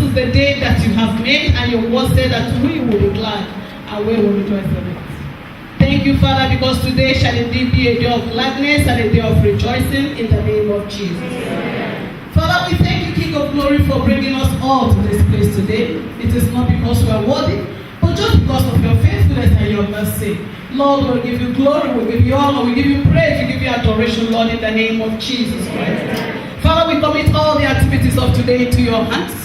is the day that you have made, and your word said that we will be glad and we will rejoice in it. Thank you, Father, because today shall indeed be a day of gladness and a day of rejoicing in the name of Jesus. Father, we thank you, King King of Glory, for bringing us all to this place today. It is not because we are worthy, but just because of your faithfulness and your mercy. Lord, we'll give you glory, we'll give you honor, we'll give you praise, we'll give you adoration, Lord, in the name of Jesus Christ. Father, we commit all the activities of today into your hands.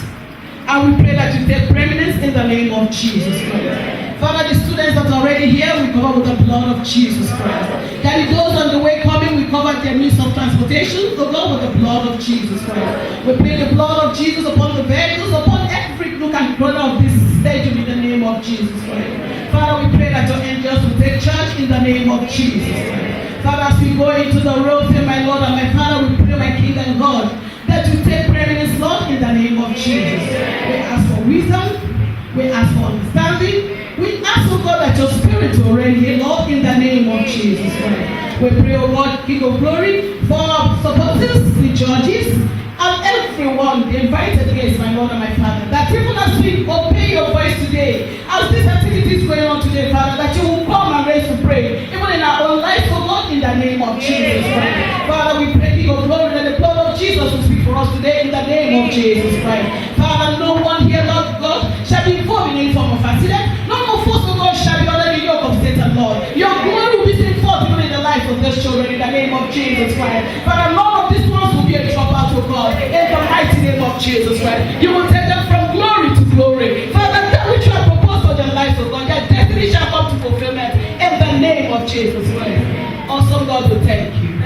And we pray that you take preeminence in the name of Jesus Christ. Father, the students that are already here, we cover with the blood of Jesus Christ. Daddy, those on the way coming, we cover their means of transportation, so go with the blood of Jesus Christ. We pray the blood of Jesus upon the vehicles, upon every nook and corner of this stadium in the name of Jesus Christ. Father, we pray that your angels will take charge in the name of Jesus Christ. Father, as we go into the road, say, my Lord and my Father, we pray, my King and God, that you take preeminence, Lord, in the name of Jesus. We ask for wisdom, we ask for understanding, we ask, oh God, that your spirit will reign here, Lord, in the name of Jesus Christ. We pray, oh God, King of Glory, for our supporters, the judges, and everyone, the invited guests, my Lord and my Father, that even as we obey your voice today, as this activity is going on today, Father, that you will come and raise to pray, even in our own lives, oh God, in the name of Jesus Christ. Father, we pray, King of Glory, that the blood of Jesus will speak for us today in the name of Jesus Christ. Father, no one here, Lord God, shall be involved in any form of accident. None of us, oh God, shall be under the yoke of Satan, Lord. Your glory will be seen forth even in the life of these children in the name of Jesus Christ. Father, none of these ones will be a dropout, oh God, in the mighty name of Jesus Christ. You will take them from glory to glory. Father, that which you have proposed for their lives, oh God, their destiny shall come to fulfillment in the name of Jesus Christ. Awesome God, we thank you.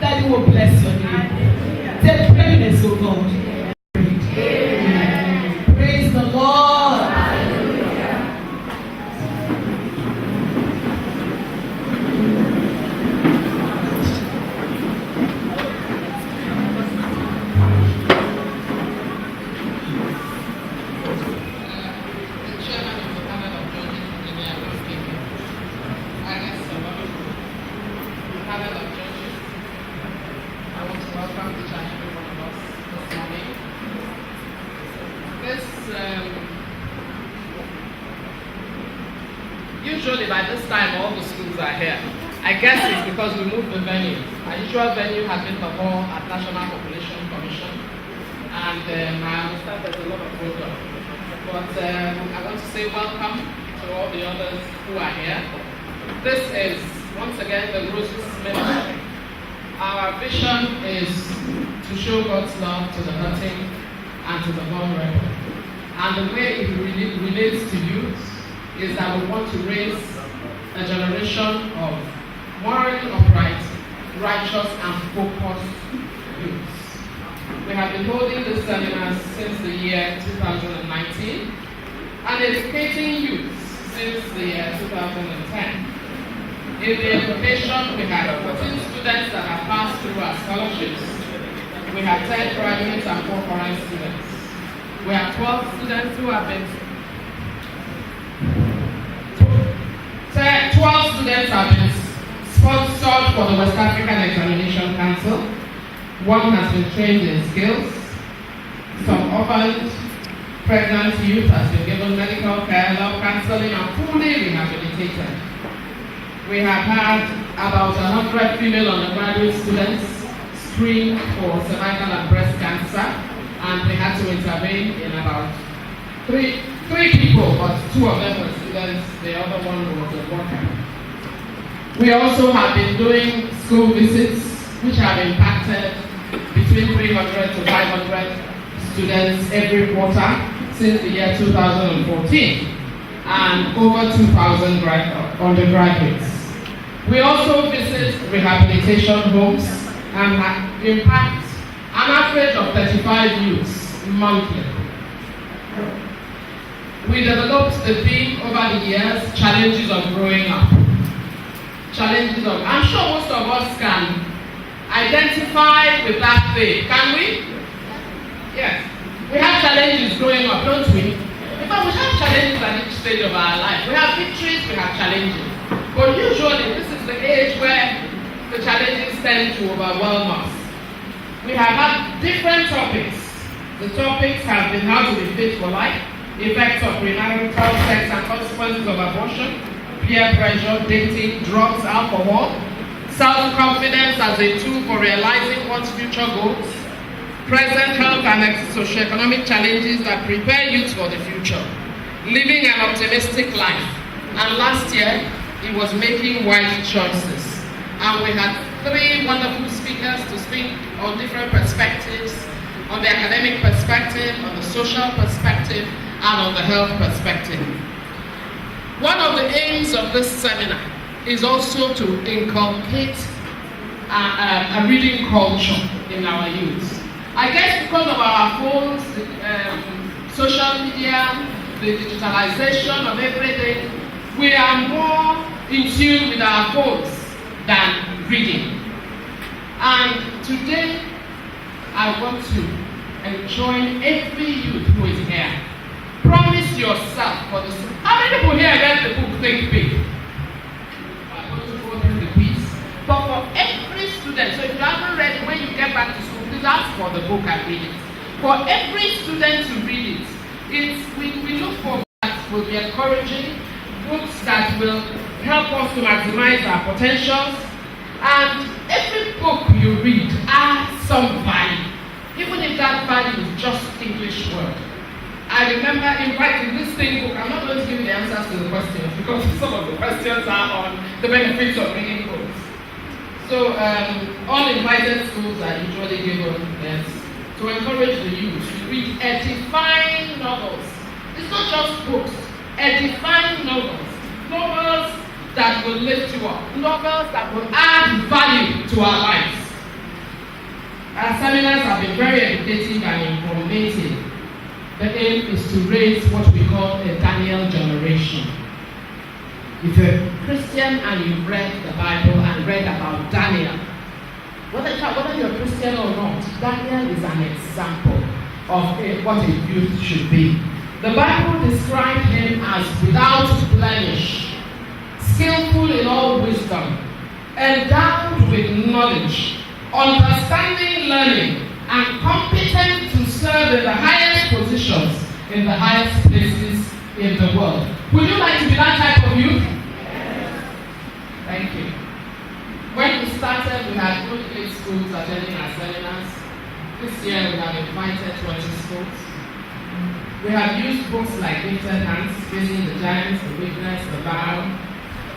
That you will bless your name. Take preeminence, oh God. Amen. Praise the Lord. Usually by this time all the schools are here. I guess it's because we moved the venue. Our usual venue has been the hall at National Population Commission, and I understand there's a lot of program. But I want to say welcome to all the others who are here. This is once again the Roses Ministry. Our vision is to show God's love to the hurting and to the vulnerable. And the way it relates to youth is that we want to raise a generation of morally upright, righteous, and focused youths. We have been holding this seminar since the year 2019 and educating youths since the year 2010. In the education, we had 14 students that have passed through our scholarships. We have 10 graduates and 4 foreign students. We have 12 students who have been 12 students have been sponsored for the West African Examination Council. 1 has been trained in skills. Some orphaned pregnant youth has been given medical care, love counseling, and fully rehabilitated. We have had about 100 female undergraduate students screened for cervical and breast cancer, and we had to intervene in about three people, but 2 of them were students, the other one was a worker. We also have been doing school visits, which have impacted between 300 to 500 students every quarter since the year 2014, and over 2,000 undergraduates. We also visit rehabilitation homes and impact an average of 35 youths monthly. We developed the theme over the years, challenges of growing up. I'm sure most of us can identify with that theme, can we? Yes. We have challenges growing up, don't we? In fact, we have challenges at each stage of our life. We have victories, we have challenges. But usually, this is the age where the challenges tend to overwhelm us. We have had different topics. The topics have been how to be fit for life, effects of premarital sex and consequences of abortion, peer pressure, dating, drugs, alcohol, self-confidence as a tool for realizing one's future goals, present health and socioeconomic challenges that prepare youth for the future, living an optimistic life. And last year, it was making wise choices. And we had 3 wonderful speakers to speak on different perspectives, on the academic perspective, on the social perspective, and on the health perspective. One of the aims of this seminar is also to inculcate a reading culture in our youth. I guess because of our phones, social media, the digitalization of everything, we are more in tune with our phones than reading. And today, I want to enjoin every youth who is here. Promise yourself for the... How many people here read the book Think Big? I'm going to go through the quiz. But for every student, so if you haven't read it, when you get back to school, please ask for the book and read it. For every student to read it, we look for books that will be encouraging, books that will help us to maximize our potentials, and every book you read adds some value, even if that value is just English word. I remember in writing this thing book, I'm not going to give you the answers to the questions because some of the questions are on the benefits of reading books. So all invited schools are usually given to encourage the youth to read edifying novels. It's not just books, edifying novels. Novels that will lift you up. Novels that will add value to our lives. Our seminars have been very educative and informative. The aim is to raise what we call a Daniel generation. If you're a Christian and you've read the Bible and read about Daniel, whether you're a Christian or not, Daniel is an example of what a youth should be. The Bible described him as without blemish, skillful in all wisdom, endowed with knowledge, understanding learning, and competent to serve in the highest positions in the highest places in the world. Would you like to be that type of youth? Yes. Thank you. When we started, we had good 8 schools attending our seminars. This year, we have invited 20 schools. We have used books like Gifted Hands, Facing the Giants, The Weakness, The Vow,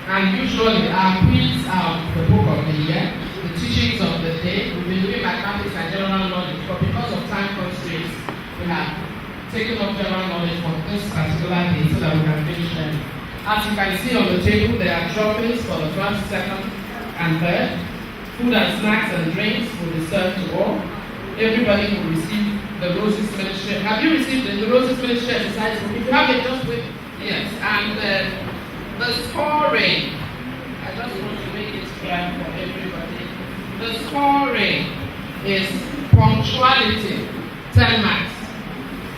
and usually our quiz are the book of the year, the teachings of the day. We've been doing mathematics and general knowledge, but because of time constraints, we have taken up general knowledge for this particular day so that we can finish them. As you can see on the table, there are trophies for the first, second, and third. Food and snacks and drinks will be served to all. Everybody will receive the Roses Ministry. Have you received the Roses Ministry exercise? If you have it, just wait. Yes, and the scoring, I just want to make it clear for everybody. The scoring is punctuality, 10 marks.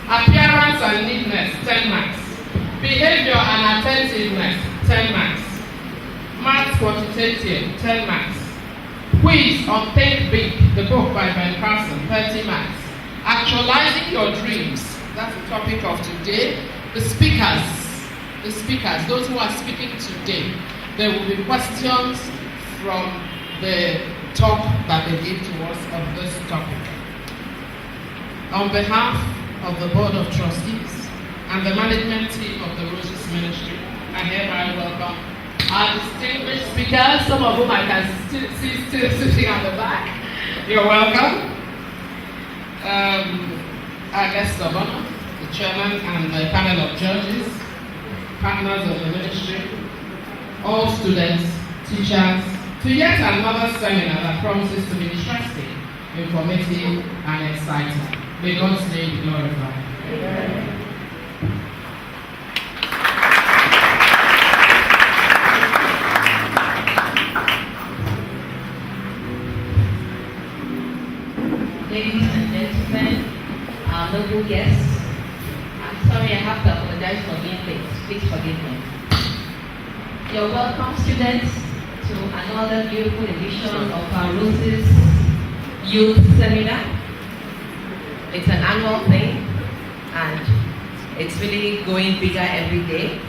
Appearance and neatness, 10 marks. Behavior and attentiveness, 10 marks. Maths quantitative, 10 marks. Quiz on Think Big, the book by Ben Carson, 30 marks. Actualizing your dreams, that's the topic of today. The speakers, those who are speaking today, there will be questions from the talk that they give to us of this topic. On behalf of the Board of Trustees and the management team of the Roses Ministry, I hereby welcome our distinguished speakers, some of whom I can see still sitting at the back. You're welcome. Our guest of honor, the chairman and the panel of judges, partners of the ministry, all students, teachers, to yet another seminar that promises to be interesting, informative, and exciting. May God's name be glorified. Amen. Ladies and gentlemen, our noble guests, I'm sorry I have to apologize for being late. Please forgive me. You're welcome, students, to another beautiful edition of our Roses Youth Seminar. It's an annual thing, and it's really going bigger every day.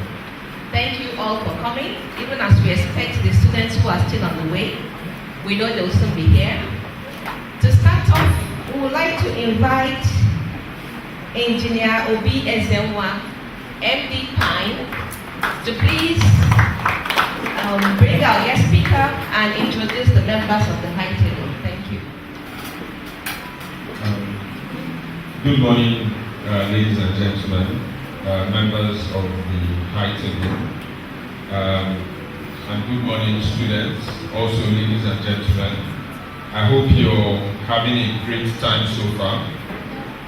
Thank you all for coming, even as we expect the students who are still on the way. We know they will soon be here. To start off, we would like to invite Engineer Obi Ezenwa, MD Pine, to please bring our guest speaker and introduce the members of the high table. Thank you. Good morning, ladies and gentlemen, members of the high table, and good morning, students, also ladies and gentlemen. I hope you're having a great time so far,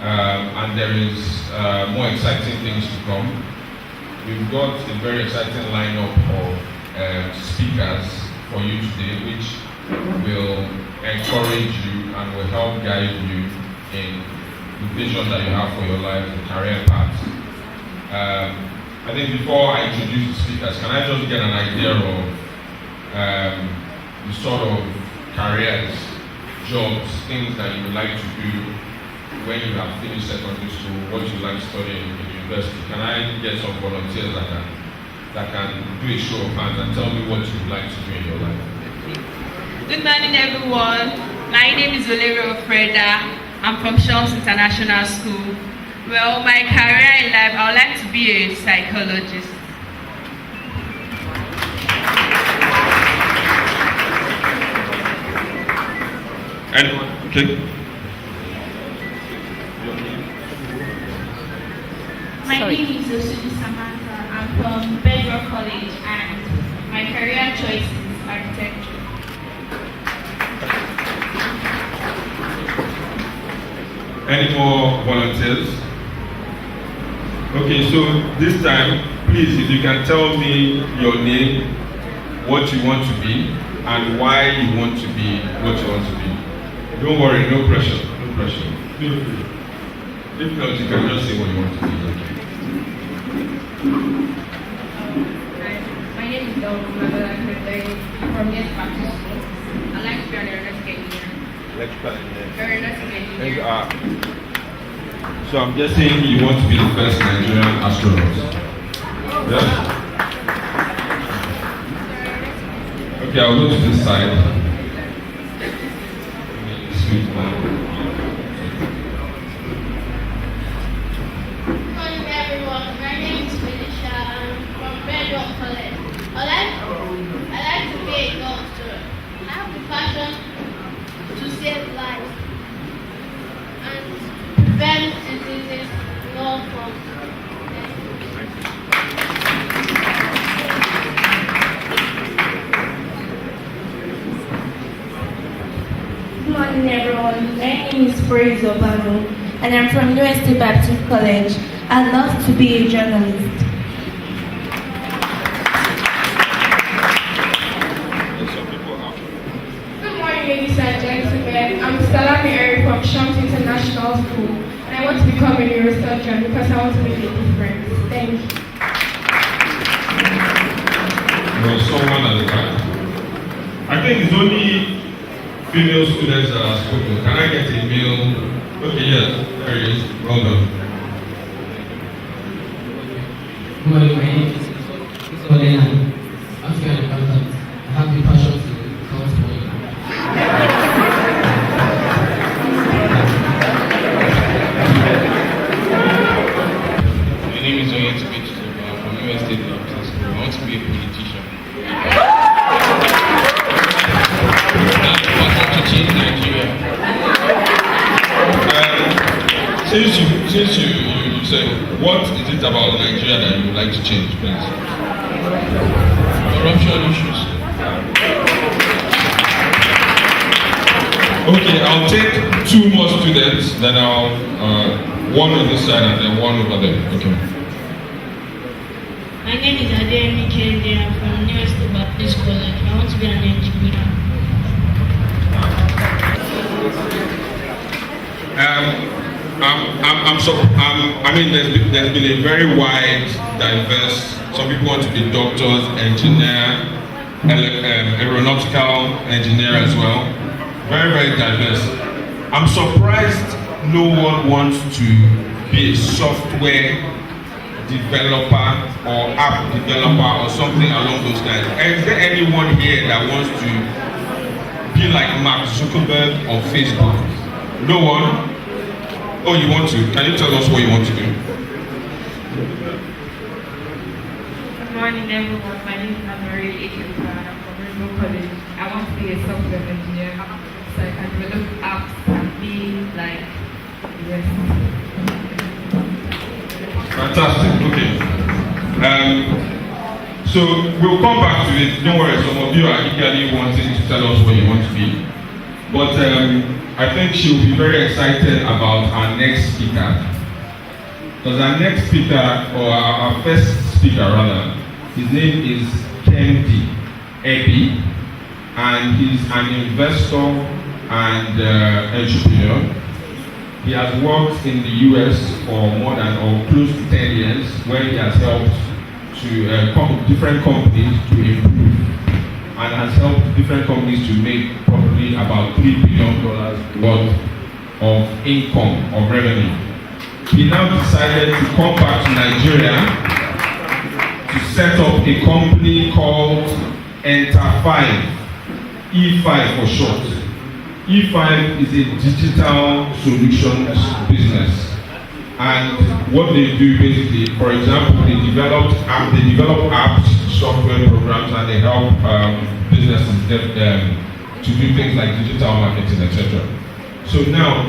and there is more exciting things to come. We've got a very exciting lineup of speakers for you today, which will encourage you and will help guide you in the vision that you have for your life, the career path. I think before I introduce the speakers, can I just get an idea of the sort of careers, jobs, things that you would like to do when you have finished secondary school, what you like studying in university? Can I get some volunteers that can do a show of hands and tell me what you would like to do in your life? Good morning, everyone. My name is Olero Freda. I'm from Shams International School. Well, my career in life, I would like to be a psychologist. Anyone? Okay. My name is Osudu Samantha. I'm from Bedrock College and my career choice is architecture. Any more volunteers? Okay, so this time, please, if you can tell me your name, what you want to be, and why you want to be what you want to be. Don't worry, no pressure, no pressure. Feel free. If not, you can just say what you want to be. Okay. My name is Dawn from Yes Baptist School. I like to be an aeronautic engineer. Electrical engineer. Aeronautic engineer. So I'm guessing you want to be the first Nigerian astronaut. Yeah? Okay, I'll go to this side. Sweet man. Good morning, everyone. My name is Felicia. I'm from Bedrock College. I like to be a doctor. I have the passion to save lives and prevent diseases in all forms. Good morning, everyone. My name is Praise Obano, and I'm from UST Baptist College. I'd love to be a journalist. Good morning, ladies and gentlemen. I'm Salami Eri from Shams International School, and I want to become a neurosurgeon because I want to make a difference. Thank you. There's someone at the back. I think it's only female students that are spoken. Can I get a male? Okay, yes, there he is. Well done. Good morning, my name is Olena. I'm an accountant. I have the passion to count money. My name is Oyetube Chizoba from UST Baptist School. I want to be a politician. To change Nigeria. Since you said, what is it about Nigeria that you would like to change, please? Corruption issues. Okay, I'll take two more students, then I'll one on this side and then one over there. Okay. My name is Adeyemi Kende. I'm from UST Baptist College. I want to be an engineer. I mean, there's been a very wide, diverse. Some people want to be doctors, engineer, aeronautical engineer as well. Very, very diverse. I'm surprised no one wants to be a software developer or app developer or something along those lines. Is there anyone here that wants to be like Mark Zuckerberg on Facebook? No one? Oh, you want to? Can you tell us what you want to do? Good morning, everyone. My name is Anne-Marie Echekwa, and I'm from Rainbow College. I want to be a software engineer so I can develop apps and be like the rest. Fantastic. Okay. So we'll come back to it. Don't worry, some of you are eagerly wanting to tell us what you want to be. But I think she'll be very excited about our next speaker. Because our next speaker, or our first speaker rather, his name is Kendi Ebi, and he's an investor and entrepreneur. He has worked in the US for more than or close to 10 years, where he has helped to different companies to improve, and has helped different companies to make probably about $3 billion worth of income, of revenue. He now decided to come back to Nigeria to set up a company called Enter5, E5 for short. E5 is a digital solutions business, and what they do basically, for example, they develop apps, software programs, and they help businesses to do things like digital marketing, etc. So now,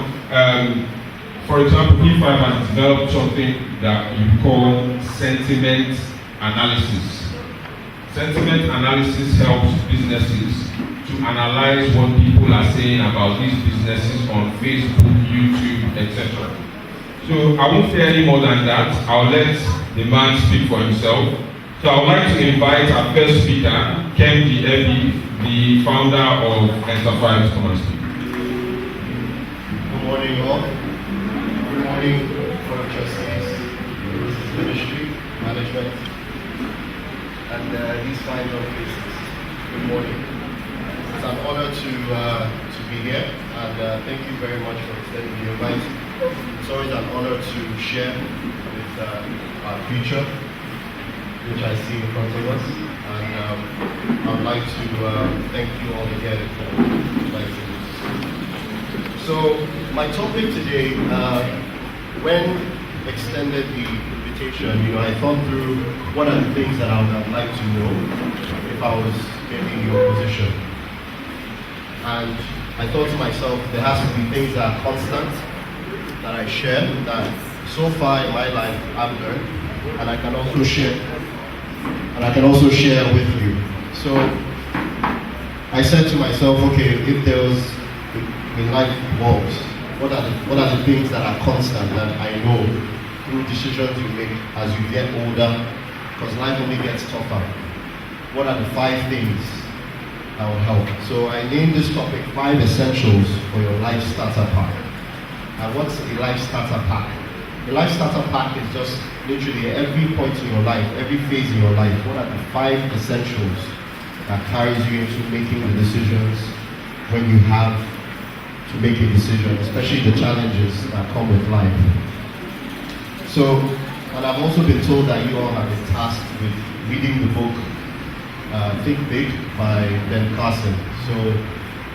for example, E5 has developed something that you call sentiment analysis. Sentiment analysis helps businesses to analyze what people are saying about these businesses on Facebook, YouTube, etc. So I won't say any more than that. I'll let the man speak for himself. So I would like to invite our first speaker, Kendi Ebi, the founder of Enter5, to come and speak. Good morning, all. Good morning, Board of Trustees, Ministry, Management, and these fine young faces. Good morning. It's an honor to be here, and thank you very much for extending the invite. It's always an honor to share with our future, which I see in front of us, and I would like to thank you all again for inviting us. So my topic today, when extended the invitation, I thought through what are the things that I would like to know if I was maybe in your position. And I thought to myself, there has to be things that are constant, that I share, that so far in my life I've learned, and I can also share with you. So I said to myself, okay, if there was in life evolves, what are the things that are constant that I know through decisions you make as you get older, because life only gets tougher? What are the 5 things that will help? So I named this topic 5 essentials for your life starter pack. And what's a life starter pack? The life starter pack is just literally every point in your life, every phase in your life. What are the 5 essentials that carries you into making the decisions when you have to make a decision, especially the challenges that come with life? So, and I've also been told that you all have been tasked with reading the book Think Big by Ben Carson. So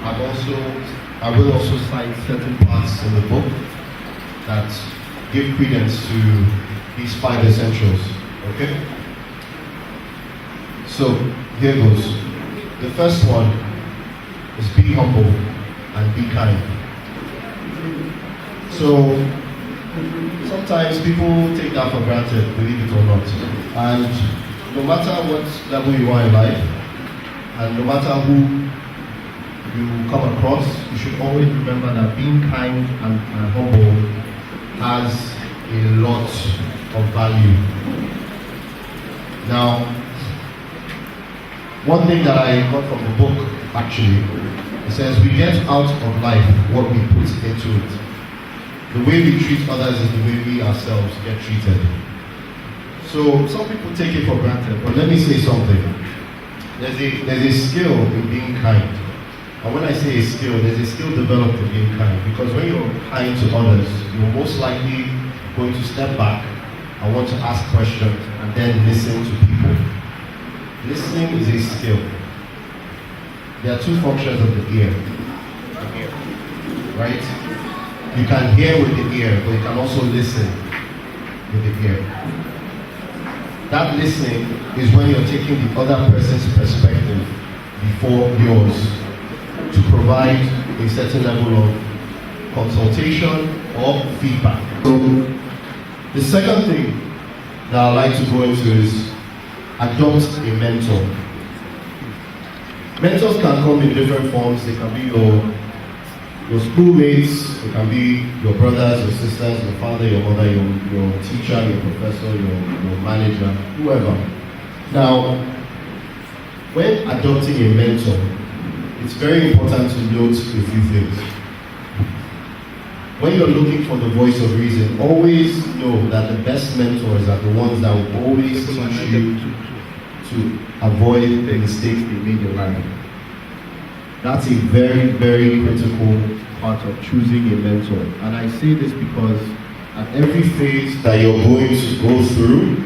I will also cite certain parts in the book that give credence to these 5 essentials. Okay? So here goes. The first one is be humble and be kind. So sometimes people take that for granted, believe it or not. And no matter what level you are in life, and no matter who you come across, you should always remember that being kind and humble has a lot of value. Now, one thing that I got from the book, actually, it says we get out of life what we put into it. The way we treat others is the way we ourselves get treated. So some people take it for granted, but let me say something. There's a skill in being kind. And when I say a skill, there's a skill developed in being kind. Because when you're kind to others, you're most likely going to step back and want to ask questions and then listen to people. Listening is a skill. There are 2 functions of the ear. Right? You can hear with the ear, but you can also listen with the ear. That listening is when you're taking the other person's perspective before yours to provide a certain level of consultation or feedback. So the second thing that I'd like to go into is adopt a mentor. Mentors can come in different forms. They can be your schoolmates, they can be your brothers, your sisters, your father, your mother, your teacher, your professor, your manager, whoever. Now, when adopting a mentor, it's very important to note a few things. When you're looking for the voice of reason, always know that the best mentors are the ones that will always teach you to avoid the mistakes they made in your life. That's a very, very critical part of choosing a mentor. And I say this because at every phase that you're going to go through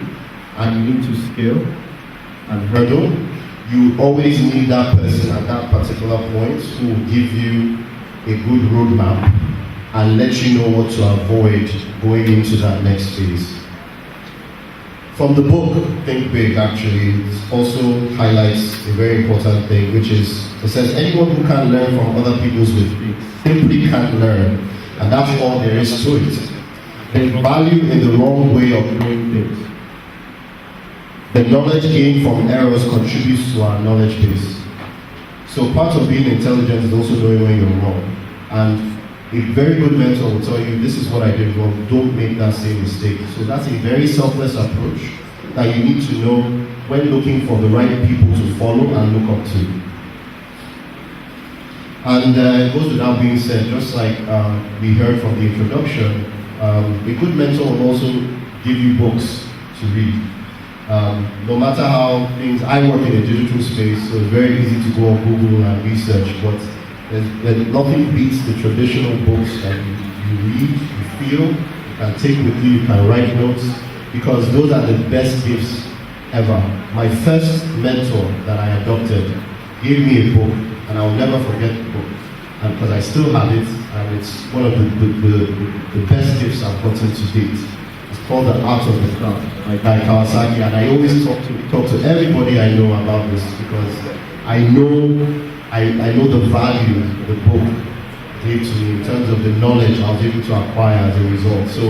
and you need to scale and hurdle, you always need that person at that particular point who will give you a good roadmap and let you know what to avoid going into that next phase. From the book, Think Big, actually, it also highlights a very important thing, which is, it says, anyone who can learn from other people's mistakes simply can't learn, and that's all there is to it. There's value in the wrong way of doing things. The knowledge gained from errors contributes to our knowledge base. So part of being intelligent is also knowing when you're wrong. And a very good mentor will tell you, this is what I did wrong, don't make that same mistake. So that's a very selfless approach that you need to know when looking for the right people to follow and look up to. And it goes without being said, just like we heard from the introduction, a good mentor will also give you books to read. No matter how things, I work in a digital space, so it's very easy to go on Google and research, but there's nothing beats the traditional books that you read, you feel, you can take with you, you can write notes, because those are the best gifts ever. My first mentor that I adopted gave me a book, and I'll never forget the book, and because I still have it, and it's one of the best gifts I've gotten to date. It's called The Art of the Craft by Kawasaki, and I always talk to everybody I know about this, because I know the value the book gave to me in terms of the knowledge I was able to acquire as a result. So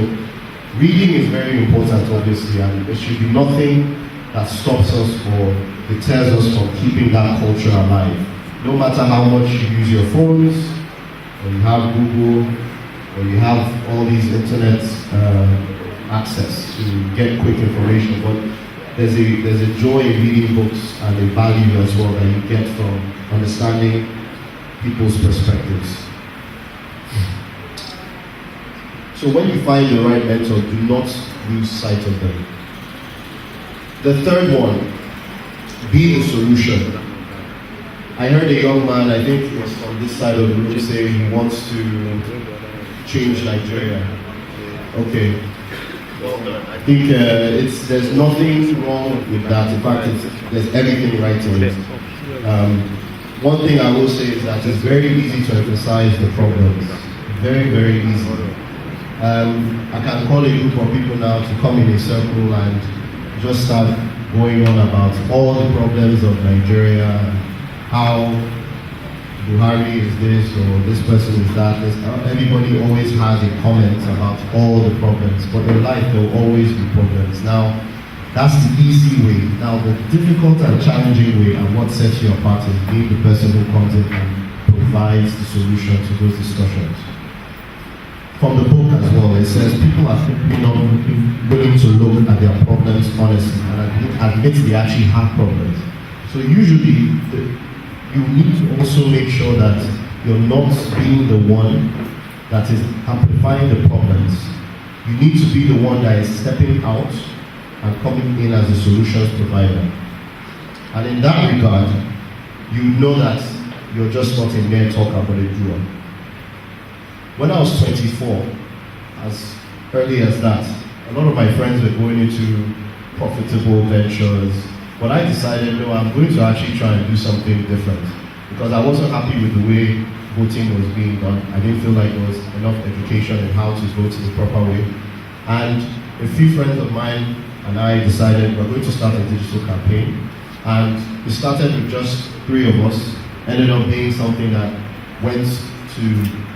reading is very important, obviously, and there should be nothing that stops us or deters us from keeping that culture alive. No matter how much you use your phones, or you have Google, or you have all these internet access to get quick information, but there's a joy in reading books and a value as well that you get from understanding people's perspectives. So when you find the right mentor, do not lose sight of them. The third one, be a solution. I heard a young man, I think it was on this side of the room, say he wants to change Nigeria. Okay. I think there's nothing wrong with that. In fact, there's everything right in it. One thing I will say is that it's very easy to emphasize the problems. Very, very easy. I can call a group of people now to come in a circle and just start going on about all the problems of Nigeria, how Buhari is this or this person is that. Everybody always has a comment about all the problems, but in life there will always be problems. Now, that's the easy way. Now, the difficult and challenging way and what sets you apart is being the person who comes in and provides the solution to those discussions. From the book as well, it says people are simply not willing to look at their problems honestly and admit they actually have problems. So usually, you need to also make sure that you're not being the one that is amplifying the problems. You need to be the one that is stepping out and coming in as a solutions provider. And in that regard, you know that you're just not a mere talker but a doer. When I was 24, as early as that, a lot of my friends were going into profitable ventures, but I decided, no, I'm going to actually try and do something different, because I wasn't happy with the way voting was being done. I didn't feel like there was enough education in how to vote in the proper way. And a few friends of mine and I decided we're going to start a digital campaign. And we started with just 3 of us. Ended up being something that went to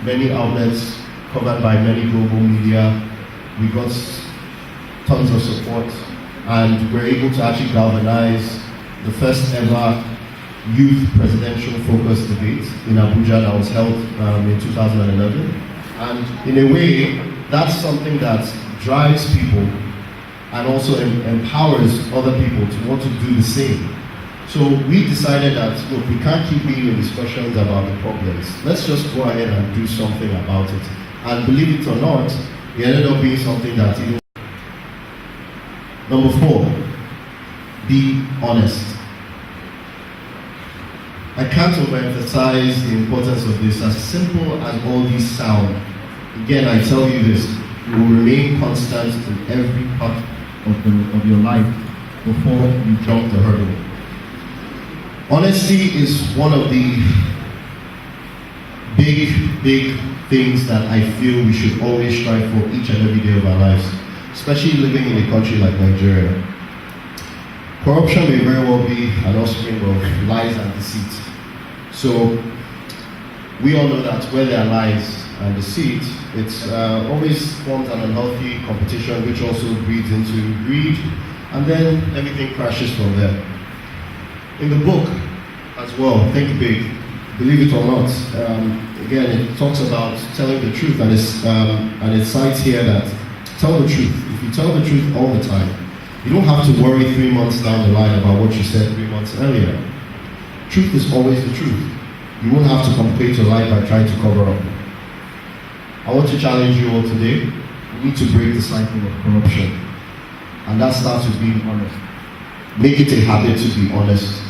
many outlets, covered by many global media. We got tons of support, and we're able to actually galvanize the first ever youth presidential focus debate in Abuja that was held in 2011. And in a way, that's something that drives people and also empowers other people to want to do the same. So we decided that, look, we can't keep being in discussions about the problems. Let's just go ahead and do something about it. And believe it or not, it ended up being something that even... Number 4, be honest. I can't overemphasize the importance of this. As simple as all these sound, again, I tell you this, you will remain constant in every part of your life before you jump the hurdle. Honesty is one of the big things that I feel we should always strive for each and every day of our lives, especially living in a country like Nigeria. Corruption may very well be an offspring of lies and deceit. So we all know that where there are lies and deceit, it's always forms an unhealthy competition, which also breeds into greed, and then everything crashes from there. In the book as well, Think Big, believe it or not, again, it talks about telling the truth, and it cites here that tell the truth. If you tell the truth all the time, you don't have to worry 3 months down the line about what you said 3 months earlier. Truth is always the truth. You won't have to complicate your life by trying to cover up. I want to challenge you all today. We need to break the cycle of corruption. And that starts with being honest. Make it a habit to be honest.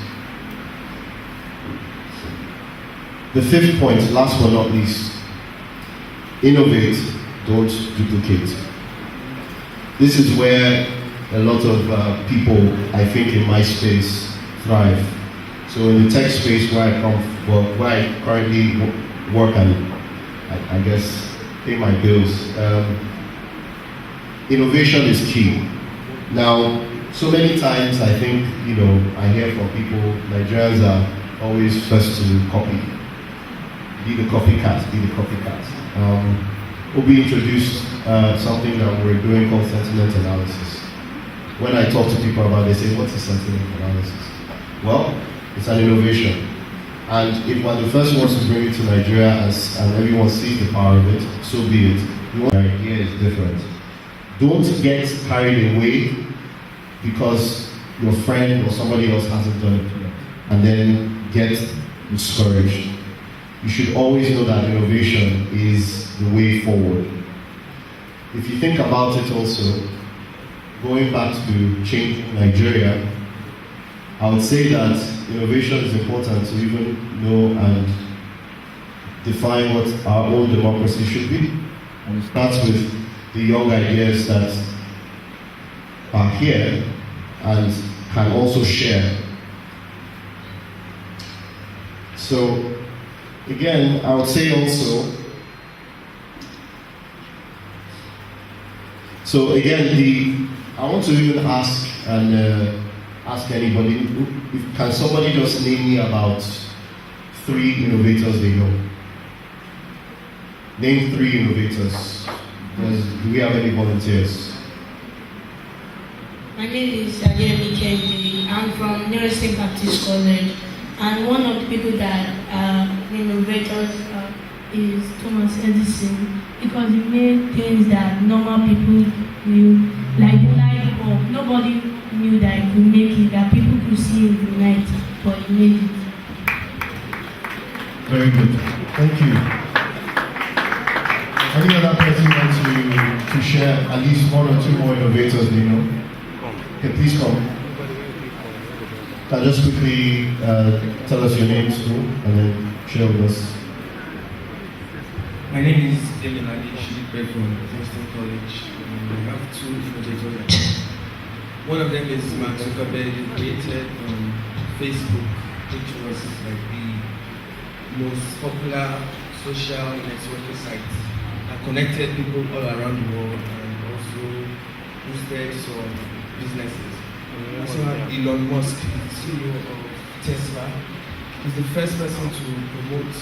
The 5th point, last but not least, innovate, don't duplicate. This is where a lot of people, I think, in my space thrive. So in the tech space where I currently work and I guess pay my bills, innovation is key. Now, so many times I think, I hear from people, Nigerians are always first to copy. Be the copycat, be the copycat. Obi introduced something that we're doing called sentiment analysis. When I talk to people about it, they say, what's a sentiment analysis? Well, it's an innovation. And if we're the first ones to bring it to Nigeria and everyone sees the power of it, so be it. The idea is different. Don't get carried away because your friend or somebody else hasn't done it yet, and then get discouraged. You should always know that innovation is the way forward. If you think about it also, going back to changing Nigeria, I would say that innovation is important to even know and define what our own democracy should be. And it starts with the young ideas that are here and can also share. So, again, I would say also, I want to even ask anybody, can somebody just name me about 3 innovators they know? Name 3 innovators. Do we have any volunteers? My name is Saviour. I'm from University Baptist College, and one of the people that innovators is Thomas Edison, because he made things that normal people knew, like the light bulb. Nobody knew that he could make it, that people could see in the night, but he made it. Very good. Thank you. Any other person want to share at least 1 or 2 more innovators they know? Okay, please come. Can just quickly tell us your name, school, and then share with us. My name is David Alish from Boston College. I have 2 innovators. One of them is Mark Zuckerberg, who created Facebook, which was like most popular social networking sites that connected people all around the world and also boosted some businesses. We also have Elon Musk, the CEO of Tesla. He's the first person to promote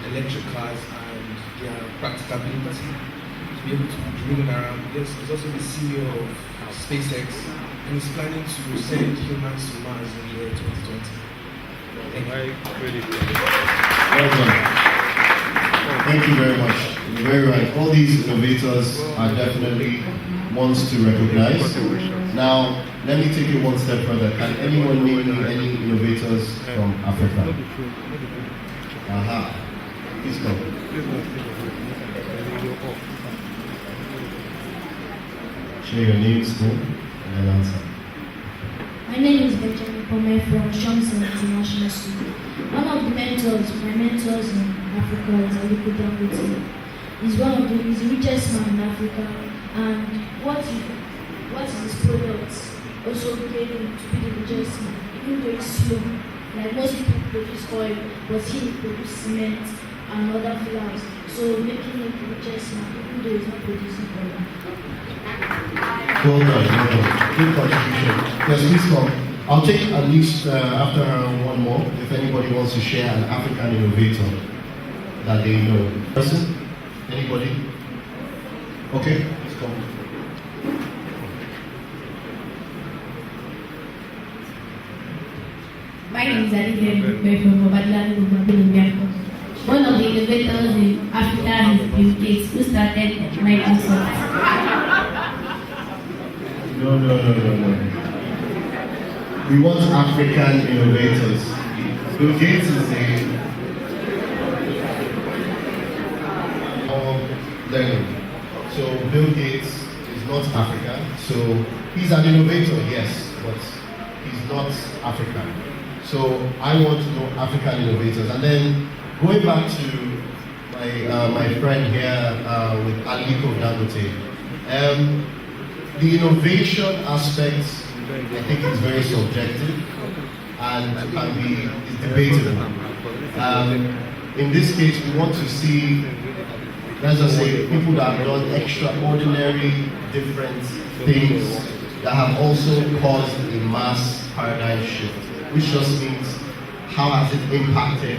electric cars and their practicability to be able to be driven around. Yes, he's also the CEO of SpaceX and is planning to send humans to Mars in the year 2020. Thank you. Well done. Thank you very much. You're very right. All these innovators are definitely ones to recognize. Now, let me take it one step further. Can anyone name me any innovators from Africa? Aha. Please come. Share your name, school, and then answer. My name is Benjamin Pome from Johnson International School. One of my mentors in Africa is Aliko Dangote. He's the richest man in Africa, and what is his products also made him to be the richest man, even though it's slow. Like most people produce oil, but he produces cement and other flours, so making him the richest man, even though he's not producing oil. Well done. Good contribution. Yes, please come. I'll take at least after one more, if anybody wants to share an African innovator that they know. Person? Anybody? Okay, please come. My name is Alike from Obadla. One of the innovators in Africa is Bill Gates, who started Microsoft. No. We want African innovators. Bill Gates is learning. So Bill Gates is not African. So he's an innovator, yes, but he's not African. So I want to know African innovators. And then going back to my friend here with Aliko Dangote, the innovation aspect, I think, is very subjective and can be debatable. In this case, we want to see, let's just say, people that have done extraordinary different things that have also caused a mass paradigm shift, which just means how has it impacted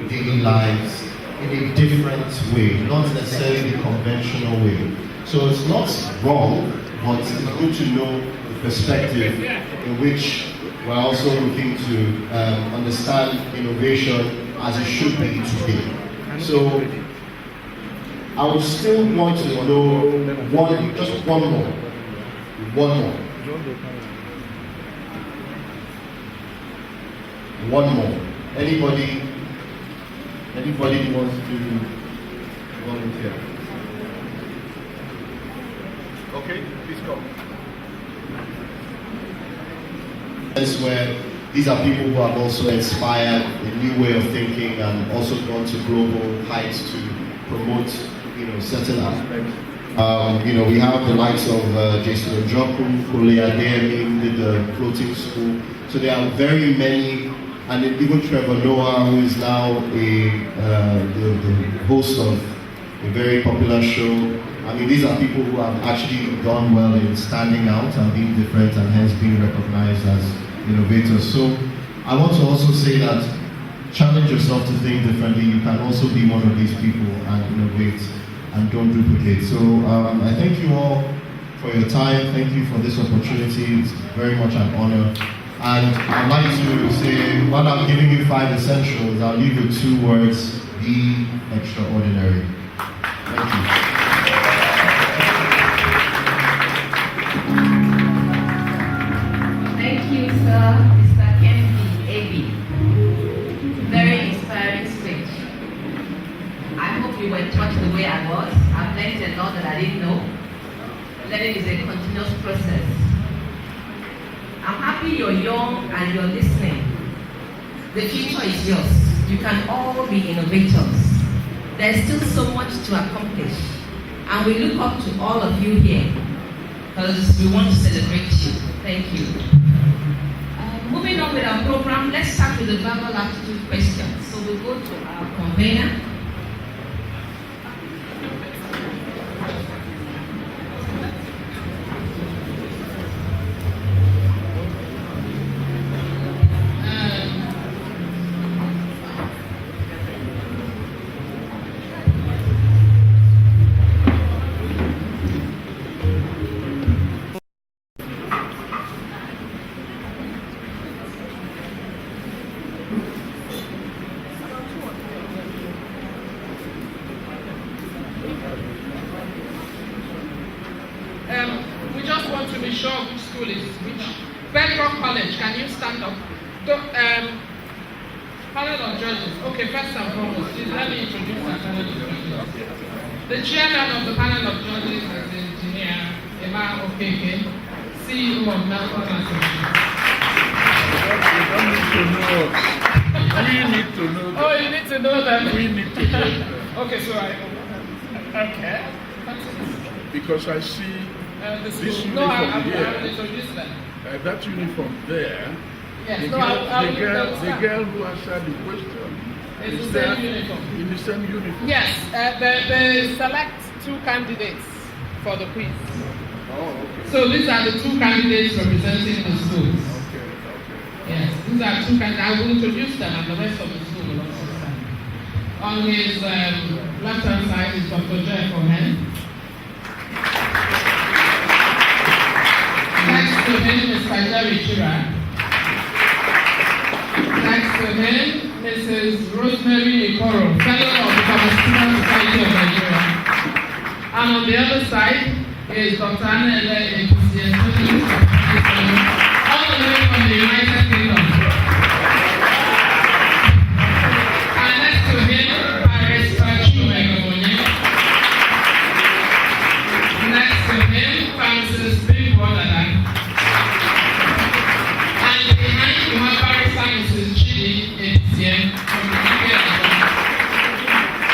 daily lives in a different way, not necessarily the conventional way. So it's not wrong, but it's good to know the perspective in which we're also looking to understand innovation as it should be today. So I would still want to know just one more. One more. Anybody who wants to volunteer? Okay, please come. That's where these are people who have also inspired a new way of thinking and also gone to global heights to promote, certain aspects. We have the likes of Jason Njoku, Kole Adeyemi, did the floating school. So there are very many, and even Trevor Noah, who is now the host of a very popular show. I mean, these are people who have actually done well in standing out and being different and hence being recognized as innovators. So I want to also say that challenge yourself to think differently. You can also be one of these people and innovate and don't duplicate. So I thank you all for your time. Thank you for this opportunity. It's very much an honor. And I'd like to say, while I'm giving you 5 essentials, I'll leave you 2 words: be extraordinary. Thank you. Thank you, sir, Mr. Kempi AB. Very inspiring speech. I hope you were taught the way I was. I've learned a lot that I didn't know. Learning is a continuous process. I'm happy you're young and you're listening. The future is yours. You can all be innovators. There's still so much to accomplish. And we look up to all of you here because we want to celebrate you. Thank you. Moving on with our program, let's start with the verbal aptitude questions. So we'll go to our convener. We just want to be sure which school is which. Bedrock College, can you stand up? Panel of judges. Okay, first and foremost, please let me introduce our panel of judges. The chairman of the panel of judges is Engineer Emma Okeke, CEO of Melbourne Association. We need to know. Oh, you need to know them. We need to know them. Okay, so okay. Because I see this uniform no, I here. will introduce them. That uniform there. Yes, the girl who answered the question is is the same uniform. In the same uniform. Yes, they select 2 candidates for the quiz. Oh, okay. So these are the 2 candidates representing the schools. Okay. Yes, these are 2 candidates. I will introduce them, and the rest of the school will also stand. On his left-hand side is Dr. Jeff Ohen. Next to him is Kajari Chira. Next to him, Mrs. Rosemary Nikoro, fellow of the Pharmaceutical Society of Nigeria. And on the other side is Dr. Anele Ekusi, all the way from the United Kingdom. And next to him, Paris Pachumegomonye. Next to him, Francis Bimbodadan. And behind you have Paris Mrs. Chidi Etienne from the UK.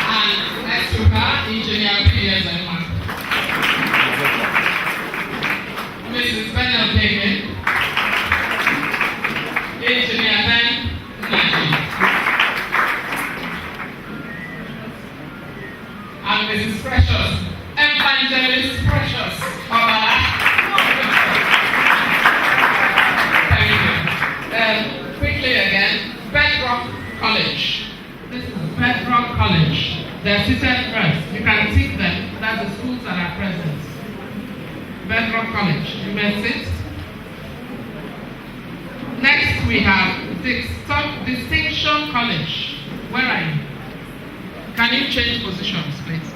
And next to her, Engineer P.S. Emma. Mrs. Bennett David. Engineer Ben Naji. And Mrs. Precious, Evangelist Precious. Thank you. Quickly again, Bedrock College. This is Bedrock College. They're seated first. You can tick them. That's the schools that are present. Bedrock College. You may sit. Next we have Distinction College. Where are you? Can you change positions, please?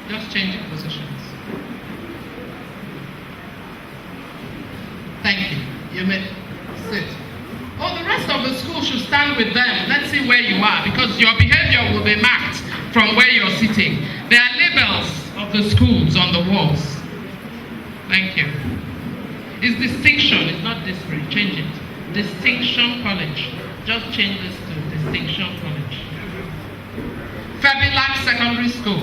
Just changing positions. Thank you. You may sit. Oh, the rest of the school should stand with them. Let's see where you are, because your behavior will be marked from where you're sitting. There are labels of the schools on the walls. Thank you. It's distinction, it's not district. Change it. Distinction College. Just change this to Distinction College. Fabilac Secondary School.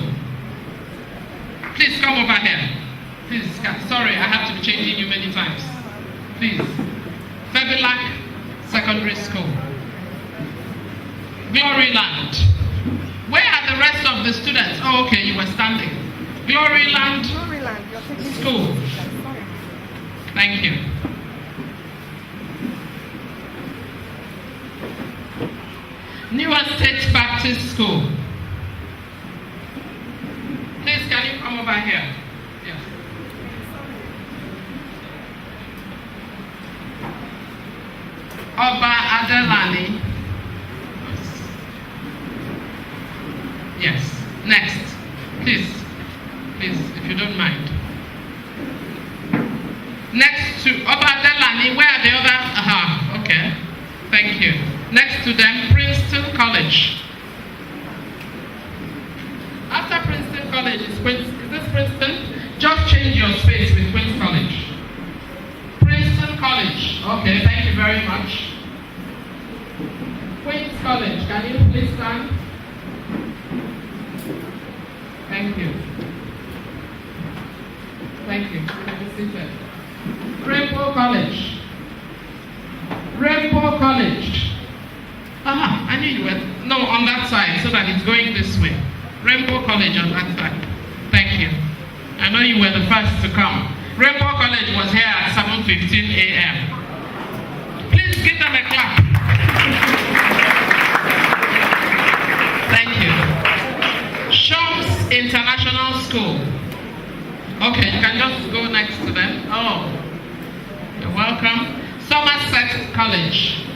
Please come over here. Please, sorry, I have to be changing you many times. Please. Fabilac Secondary School. Gloryland. Where are the rest of the students? Oh, okay, you were standing. Gloryland School. Thank you. New Estate Baptist School. Please, can you come over here? Yes. Oba Adelani. Yes. Next. Please, if you don't mind. Next to Oba Adelani, where are the other? Okay. Thank you. Next to them, Princeton College. After Princeton College is this Princeton? Just change your space with Queen's College. Princeton College. Okay, thank you very much. Queen's College, can you please stand? Thank you. Thank you. Can you sit there? Rainbow College. Rainbow College. I knew you were. No, on that side, so that it's going this way. Rainbow College on that side. Thank you. I know you were the first to come. Rainbow College was here at 7:15 a.m. Please give them a clap. Thank you. Shams International School. Okay, you can just go next to them. Oh, you're welcome. Somerset College.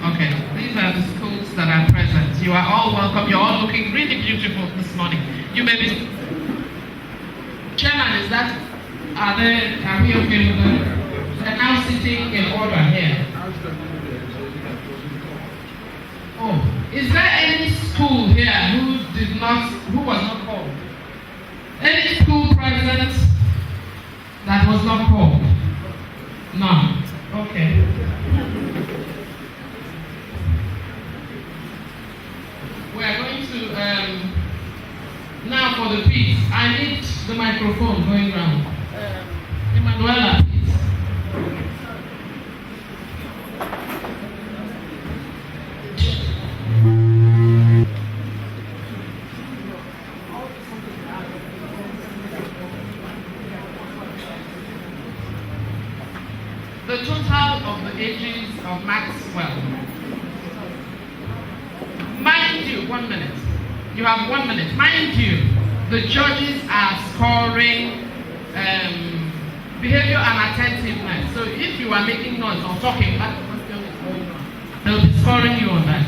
Okay, these are the schools that are present. You are all welcome. You're all looking really beautiful this morning. You may be... Chairman, are we okay with them? They're now sitting in order here. Oh, is there any school here who was not called? Any school president that was not called? None. Okay. We are going to, now for the piece. I need the microphone going round. Emanuela, please. The total of the ages of Maxwell. Mind you, 1 minute. You have 1 minute. Mind you, the judges are scoring behavior and attentiveness. So if you are making noise or talking, that question is going on. They'll be scoring you on that.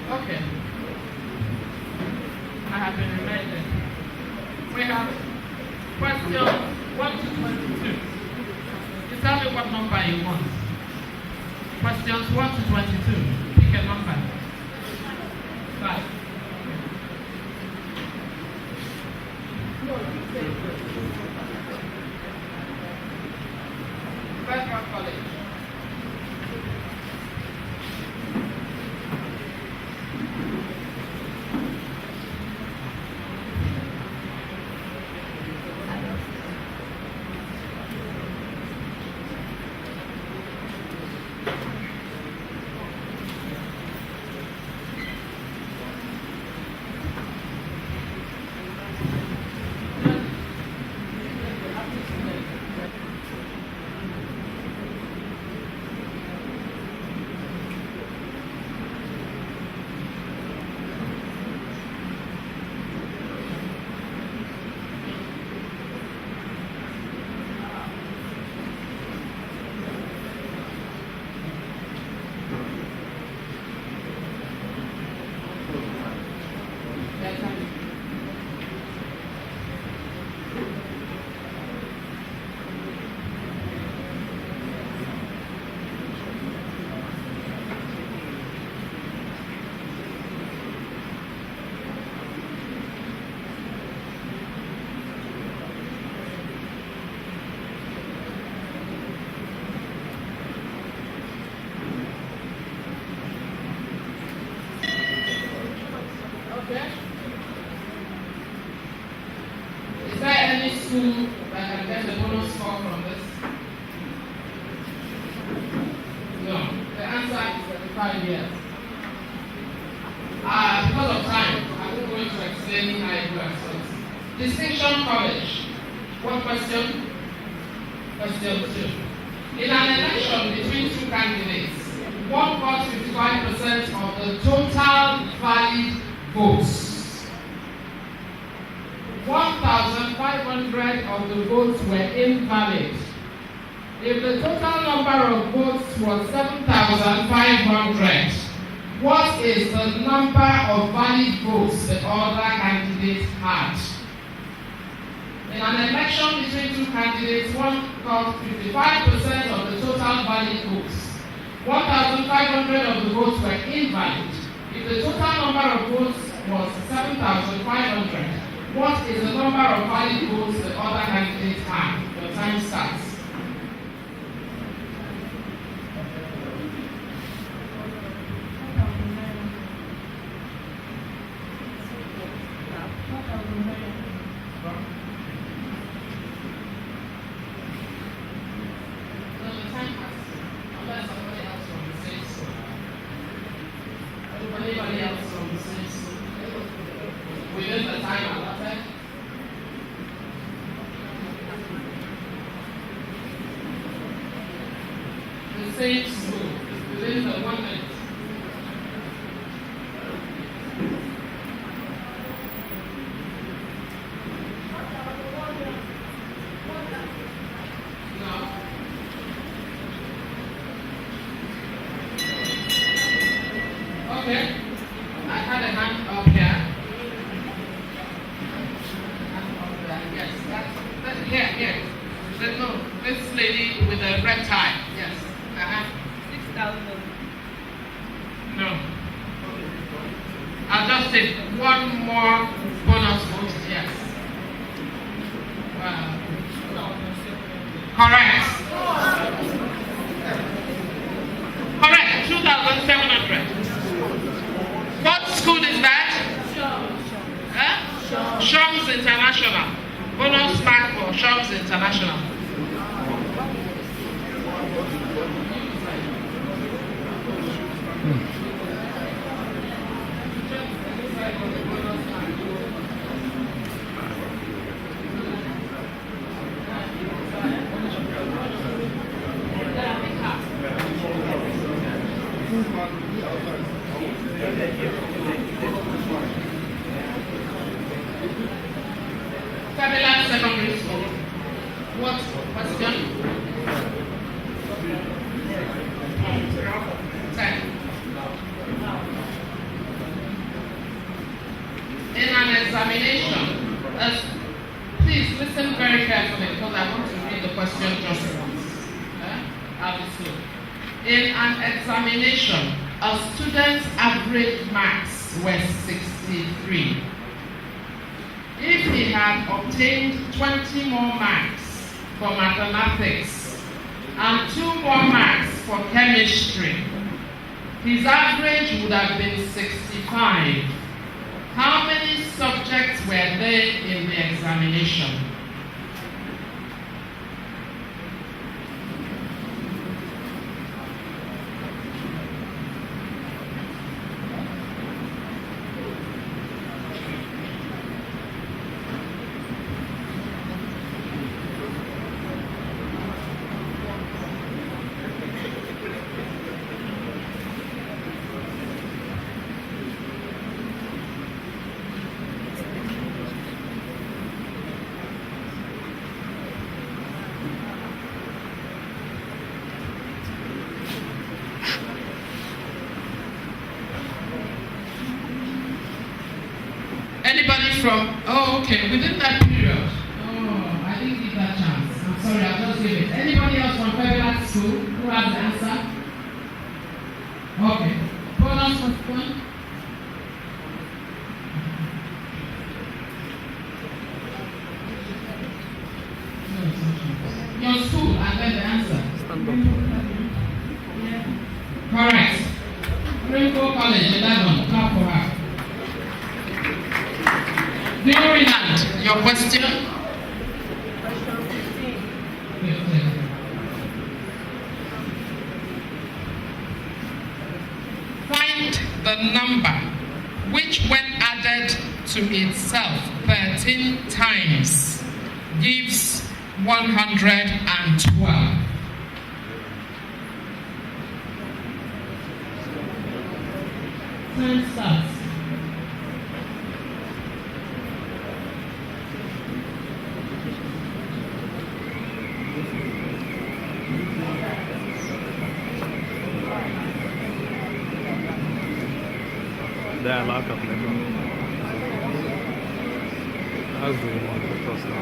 Okay. I have been reminded. We have questions 1 to 22. You tell me what number you want. Questions 1 to 22. Pick a number. 5. Federal College. Is there any school that can get a bonus score from this? No. The answer is 35 years. Because of time, I won't go into explaining how it works. Distinction College. What question? Question 2. In an election between two candidates, one got 55% of the total valid votes. 1,500 of the votes were invalid. If the total number of votes was 7,500, what is the number of valid votes the other candidate had? In an election between two candidates, one got 55% of the total valid votes. 1,500 of the votes were invalid. If the total number of votes was 7,500, what is the number of valid votes the other candidate had? Your time starts. same school within the 1 minute. No. Okay. I had a hand up here. Yes, that's here. No, this lady with a red tie. Yes. 6,000. No. I'll just take one more bonus vote. Yes. Correct. Correct. 2,700. What school is that? Shums International. Bonus mark for Shums International. Fabulous Secondary School. What question? 10. In an examination, please listen very carefully because I want to read the question just once. I'll be slow. In an examination, a student's average marks were 63. If he had obtained 20 more marks for mathematics and 2 more marks for chemistry, his average would have been 65. How many subjects were there in the examination? Anybody from, okay, within that period. Oh, I didn't give that chance. I'm sorry, I'll just give it. Anybody else from Fabulous School who has the answer? Okay. Bonus question. Your school and then the answer. Correct. Rainbow College, 11. Clap for her. Gloryland, your question? Find the number which, when added to itself 13 times, gives 112. Time starts. ده علاقة بنفهم قصدي المتصلة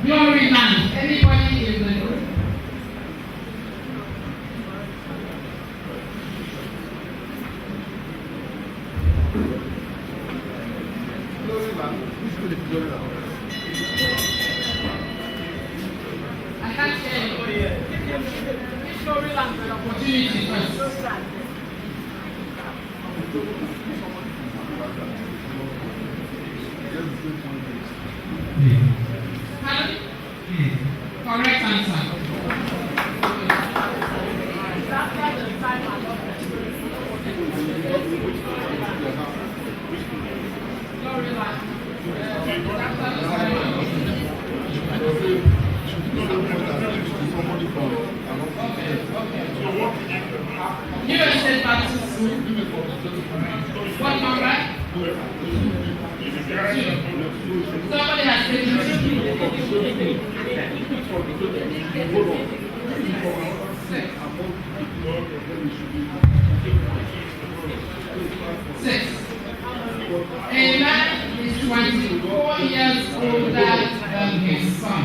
Gloryland, anybody in the group? I can't hear you. Which Gloryland an opportunity first? Pardon? Correct answer. USA Baptist School. What number? Somebody has taken six. A man is 24 years older than his son.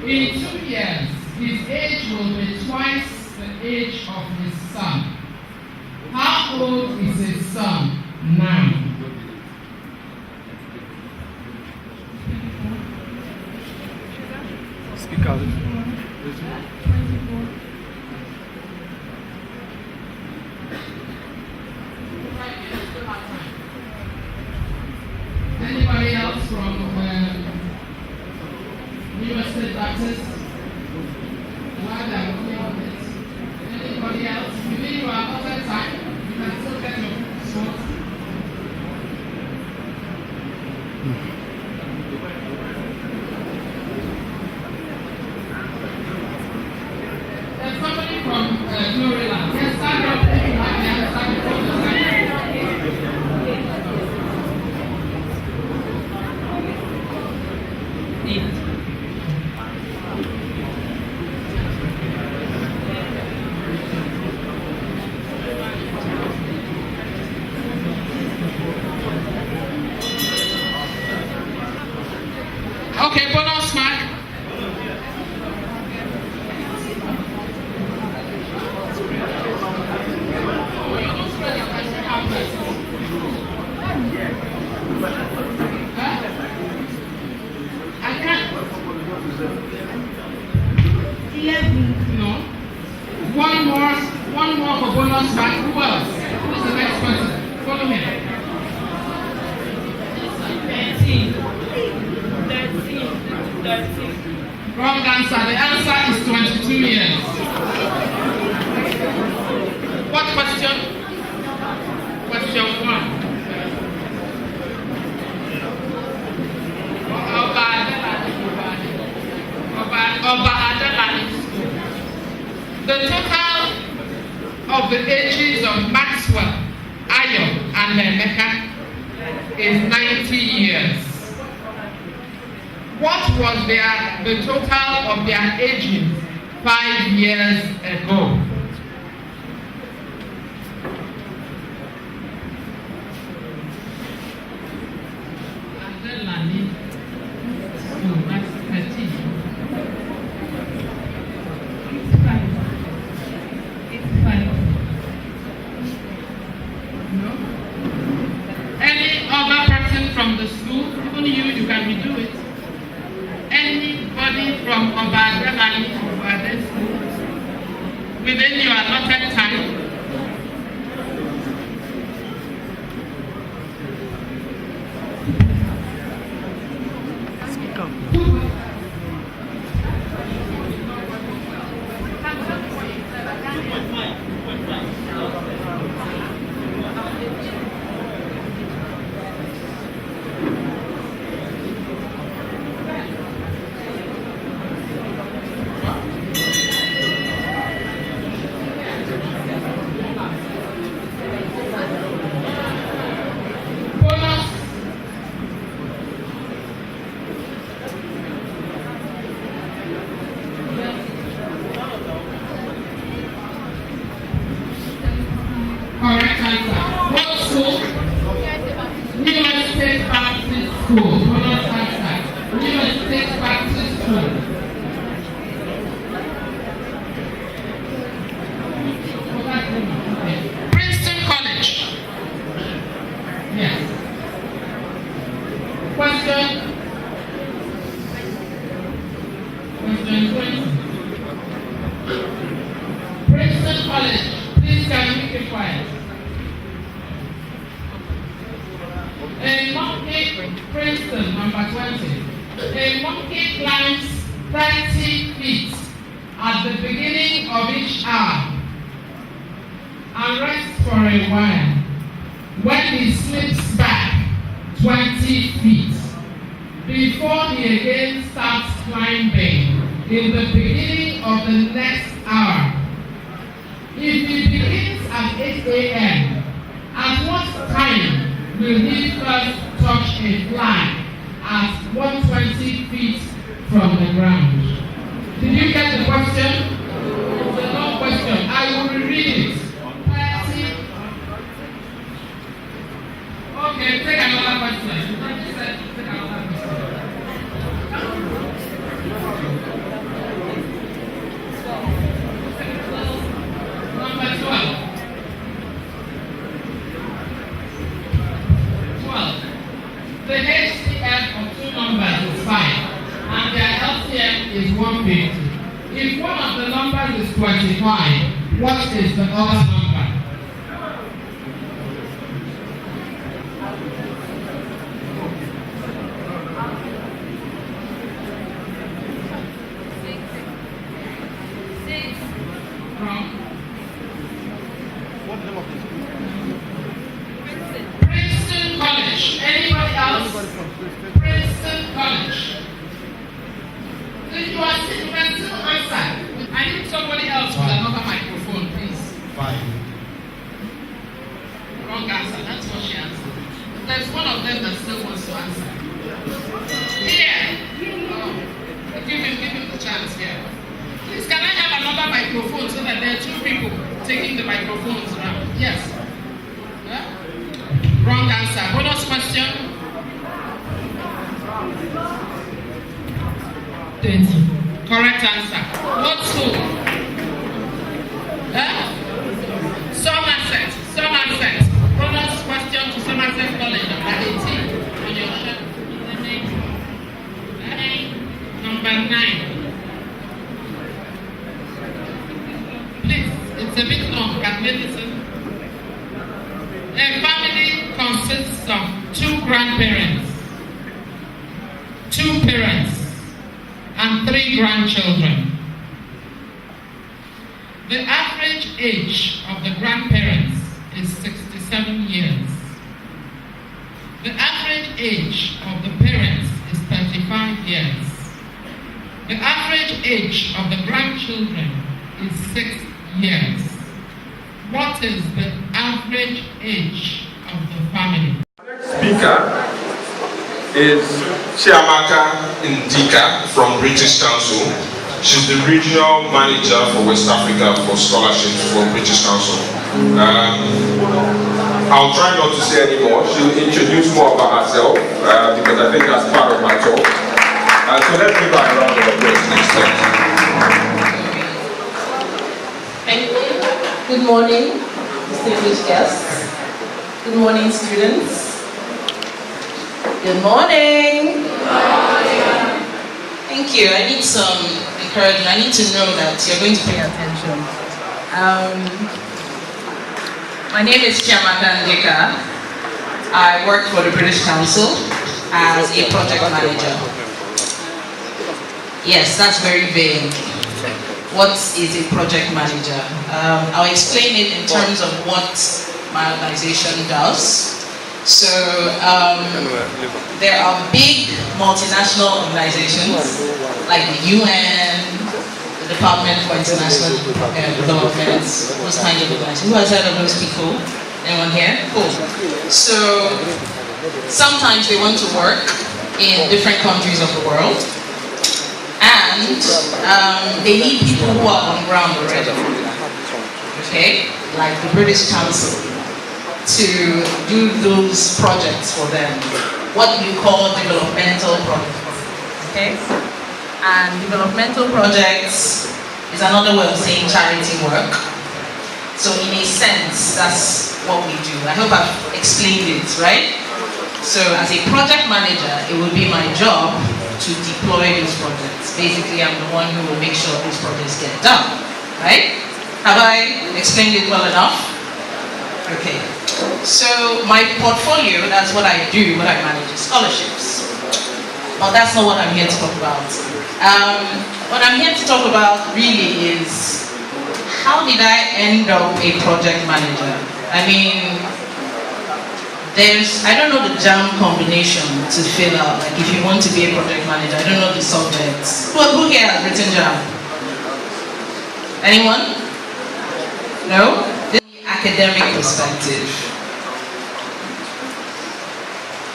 In 2 years, his age will be twice the age of his son. How old is his son now? Speak out. Anybody else from USA Baptist? Anybody else? You mean you are outside time? You can still get your spot. There's somebody from Florida. Yes, stand up if you have the other side before the side. Okay, bonus mark. I can't. 11. No. One more for bonus mark. Who else? Who is the next person? Follow me. 13. Wrong answer. The answer is 22 years. What question? Question 1. The total of the ages of Maxwell, Ayo, and Emeka is 90 years. What was the total of their ages 5 years ago? Any other person from the school, even you can redo it. Anybody from Obademali or this school within your allotted time? Correct answer. What school? New State Baptist School. Correct answer. New State Baptist School. Princeton College. Yes. Question 20. Princeton College. Please can you keep quiet? A monkey Princeton number 20 A monkey climbs 30 feet at the beginning of each hour and rests for a while. When he slips back 20 feet before he again starts climbing in the beginning of the next hour. If he begins at 8 a.m., at what time will he first touch a fly at 120 feet from the ground? Did you get the question? It's a long question. I will reread it. 30. Okay, take another question. Take another question. Number 12. 12. The HCF of two numbers is 5, and their LCM is 150. If one of the numbers is 25, what is the other number? Princeton College. Anybody else? Princeton College. You can still answer. I need somebody else with another microphone, please. 5. Wrong answer. That's what she answered. There's one of them that still wants to answer. Here. Oh. Give him the chance here. Please, can I have another microphone so that there are 2 people taking the microphones around? Yes. Yeah? Wrong answer. Bonus question. 20. Correct answer. What school? Somerset. Bonus question to Somerset College, number 18. On your shirt. Number 9. Please, it's a bit long. Can we listen? A family consists of 2 grandparents, 2 parents, and 3 grandchildren. The average age of the grandparents is 67 years. The average age of the parents is 35 years. The average age of the grandchildren is 6 years. What is the average age of the family? Speaker is Chiamaka Ndika from British Council. She's the regional manager for West Africa for scholarships for British Council. I'll try not to say any more. She'll introduce more about herself because I think that's part of my talk. So let's give her a round of applause next time. Thank you. Good morning, distinguished guests. Good morning, students. Good morning. Thank you. I need some encouragement. I need to know that you're going to pay attention. My name is Chiamaka Ndika. I work for the British Council as a project manager. Yes, that's very vague. What is a project manager? I'll explain it in terms of what my organization does. So there are big multinational organizations like the UN, the Department for International Development, those kinds of organizations. Who has heard of those people? Anyone here? Cool. So sometimes they want to work in different countries of the world, and they need people who are on ground already. Okay, like the British Council, to do those projects for them, what you call developmental projects, okay? And developmental projects is another way of saying charity work. So in a sense, that's what we do. I hope I've explained it, right? So as a project manager, it will be my job to deploy those projects. Basically, I'm the one who will make sure those projects get done, right? Have I explained it well enough? Okay. So my portfolio, that's what I do, what I manage, is scholarships. Oh, that's not what I'm here to talk about. What I'm here to talk about really is how did I end up a project manager? I mean, I don't know the jam combination to fill out. Like if you want to be a project manager, I don't know the subjects. Who here has written jam? Anyone? No? This is the academic perspective.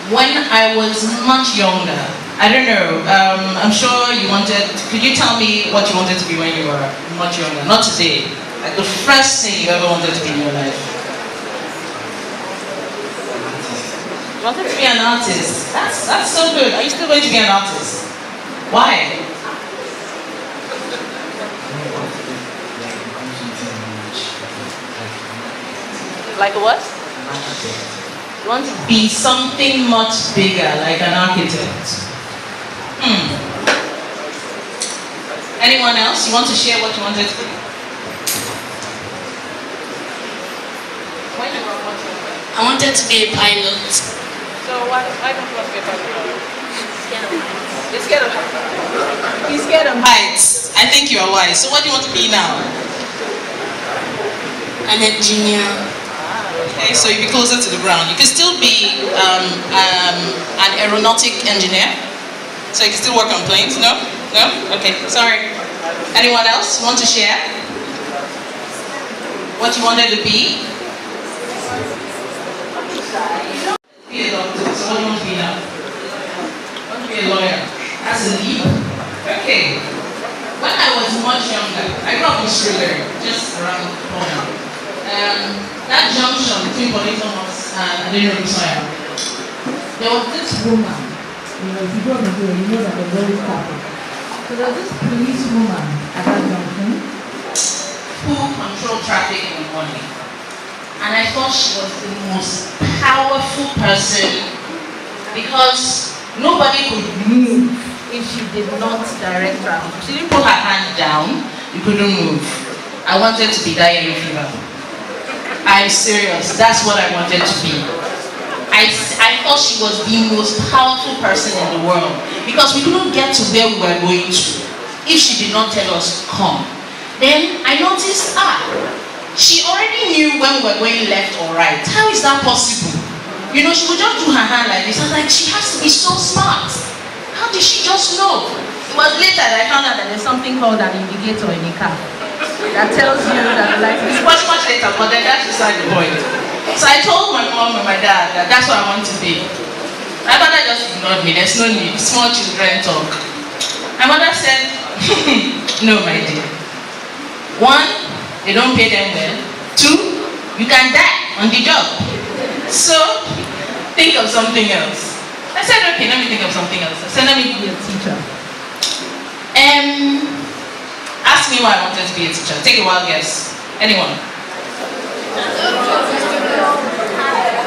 When I was much younger, I don't know, I'm sure you could you tell me what you wanted to be when you were much younger? Not today, like the first thing you ever wanted to be in your life. You wanted to be an artist. That's so good. Are you still going to be an artist? Why? Like a what? You want to be something much bigger, like an architect. Anyone else? You want to share what you wanted to be? When you were much younger? I wanted to be a pilot. So why don't you want to be a pilot? You're scared of heights. He's scared of heights. I think you are wise. So what do you want to be now? An engineer. Okay, so you'll be closer to the ground. You can still be an aeronautic engineer. So you can still work on planes. No? No? Okay, sorry. Anyone else want to share? What you wanted to be? Be a doctor. So what do you want to be now? I want to be a lawyer. That's a leap. Okay. When I was much younger, I grew up in Australia, just around the corner. That junction between Port Thomas and Adenovisoya, there was this woman. You know, if you go to there, you know that they're very traffic. So there was this police woman at that junction who controlled traffic in the morning. And I thought she was the most powerful person because nobody could move if she did not direct traffic. If she didn't put her hand down, you couldn't move. I wanted to be that yellow fever. I'm serious, that's what I wanted to be. I thought she was the most powerful person in the world because we couldn't get to where we were going to if she did not tell us, come. Then I noticed, she already knew when we were going left or right. How is that possible? You know, she would just do her hand like this. I was like, she has to be so smart. How did she just know? It was later that I found out that there's something called an indicator in a car that tells you that the light is much later, but then that's beside the point. So I told my mom and my dad that that's what I want to be. My mother just ignored me. There's no need. Small children talk. My mother said, no, my dear. One, they don't pay them well. Two, you can die on the job. So, think of something else. I said, okay, let me think of something else. I said, let me be a teacher. Ask me why I wanted to be a teacher. Take a wild guess. Anyone?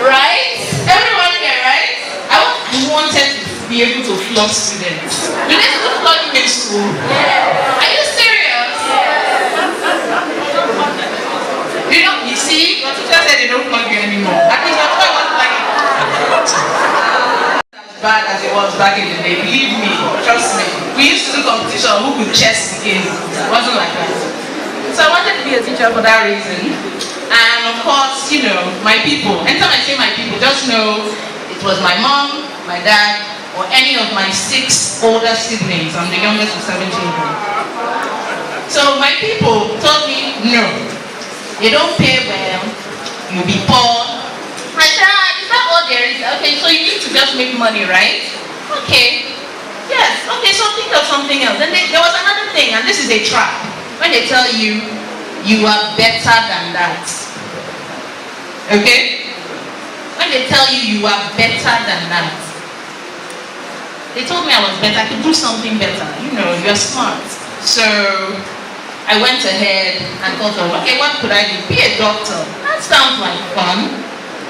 Right? Everyone here, right? I wanted to be able to flog students. Do they still flog you in school? Yeah. Are you serious? Yeah. You see, your teacher said they don't flog you anymore. I think that's why I was like, as bad as it was back in the day, believe me, trust me. We used to do competition who could chess the game. It wasn't like that. So I wanted to be a teacher for that reason. And of course, you know, my people. Anytime I say my people, just know it was my mom, my dad, or any of my 6 older siblings. I'm the youngest of 7 children. So my people told me, no, you don't pay well, you'll be poor. I said, is that all there is? Okay, so you need to just make money, right? Okay. Yes, okay, so think of something else. Then there was another thing, and this is a trap. When they tell you, you are better than that. Okay? When they tell you, you are better than that. They told me I was better, I could do something better. You know, you're smart. So, I went ahead and thought of, okay, what could I do? Be a doctor. That sounds like fun.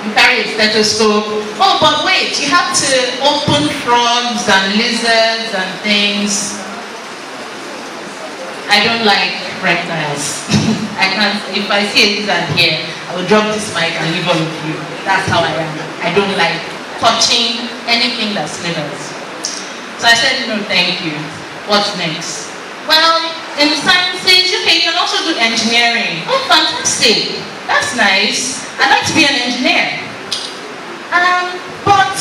You carry a stethoscope. Oh, but wait, you have to open frogs and lizards and things. I don't like reptiles. I can't, if I see a lizard here, I will drop this mic and leave on with you. That's how I am. I don't like touching anything that slithers. So I said, no, thank you. What's next? Well, in the sciences, okay, you can also do engineering. Oh, fantastic. That's nice. I'd like to be an engineer. But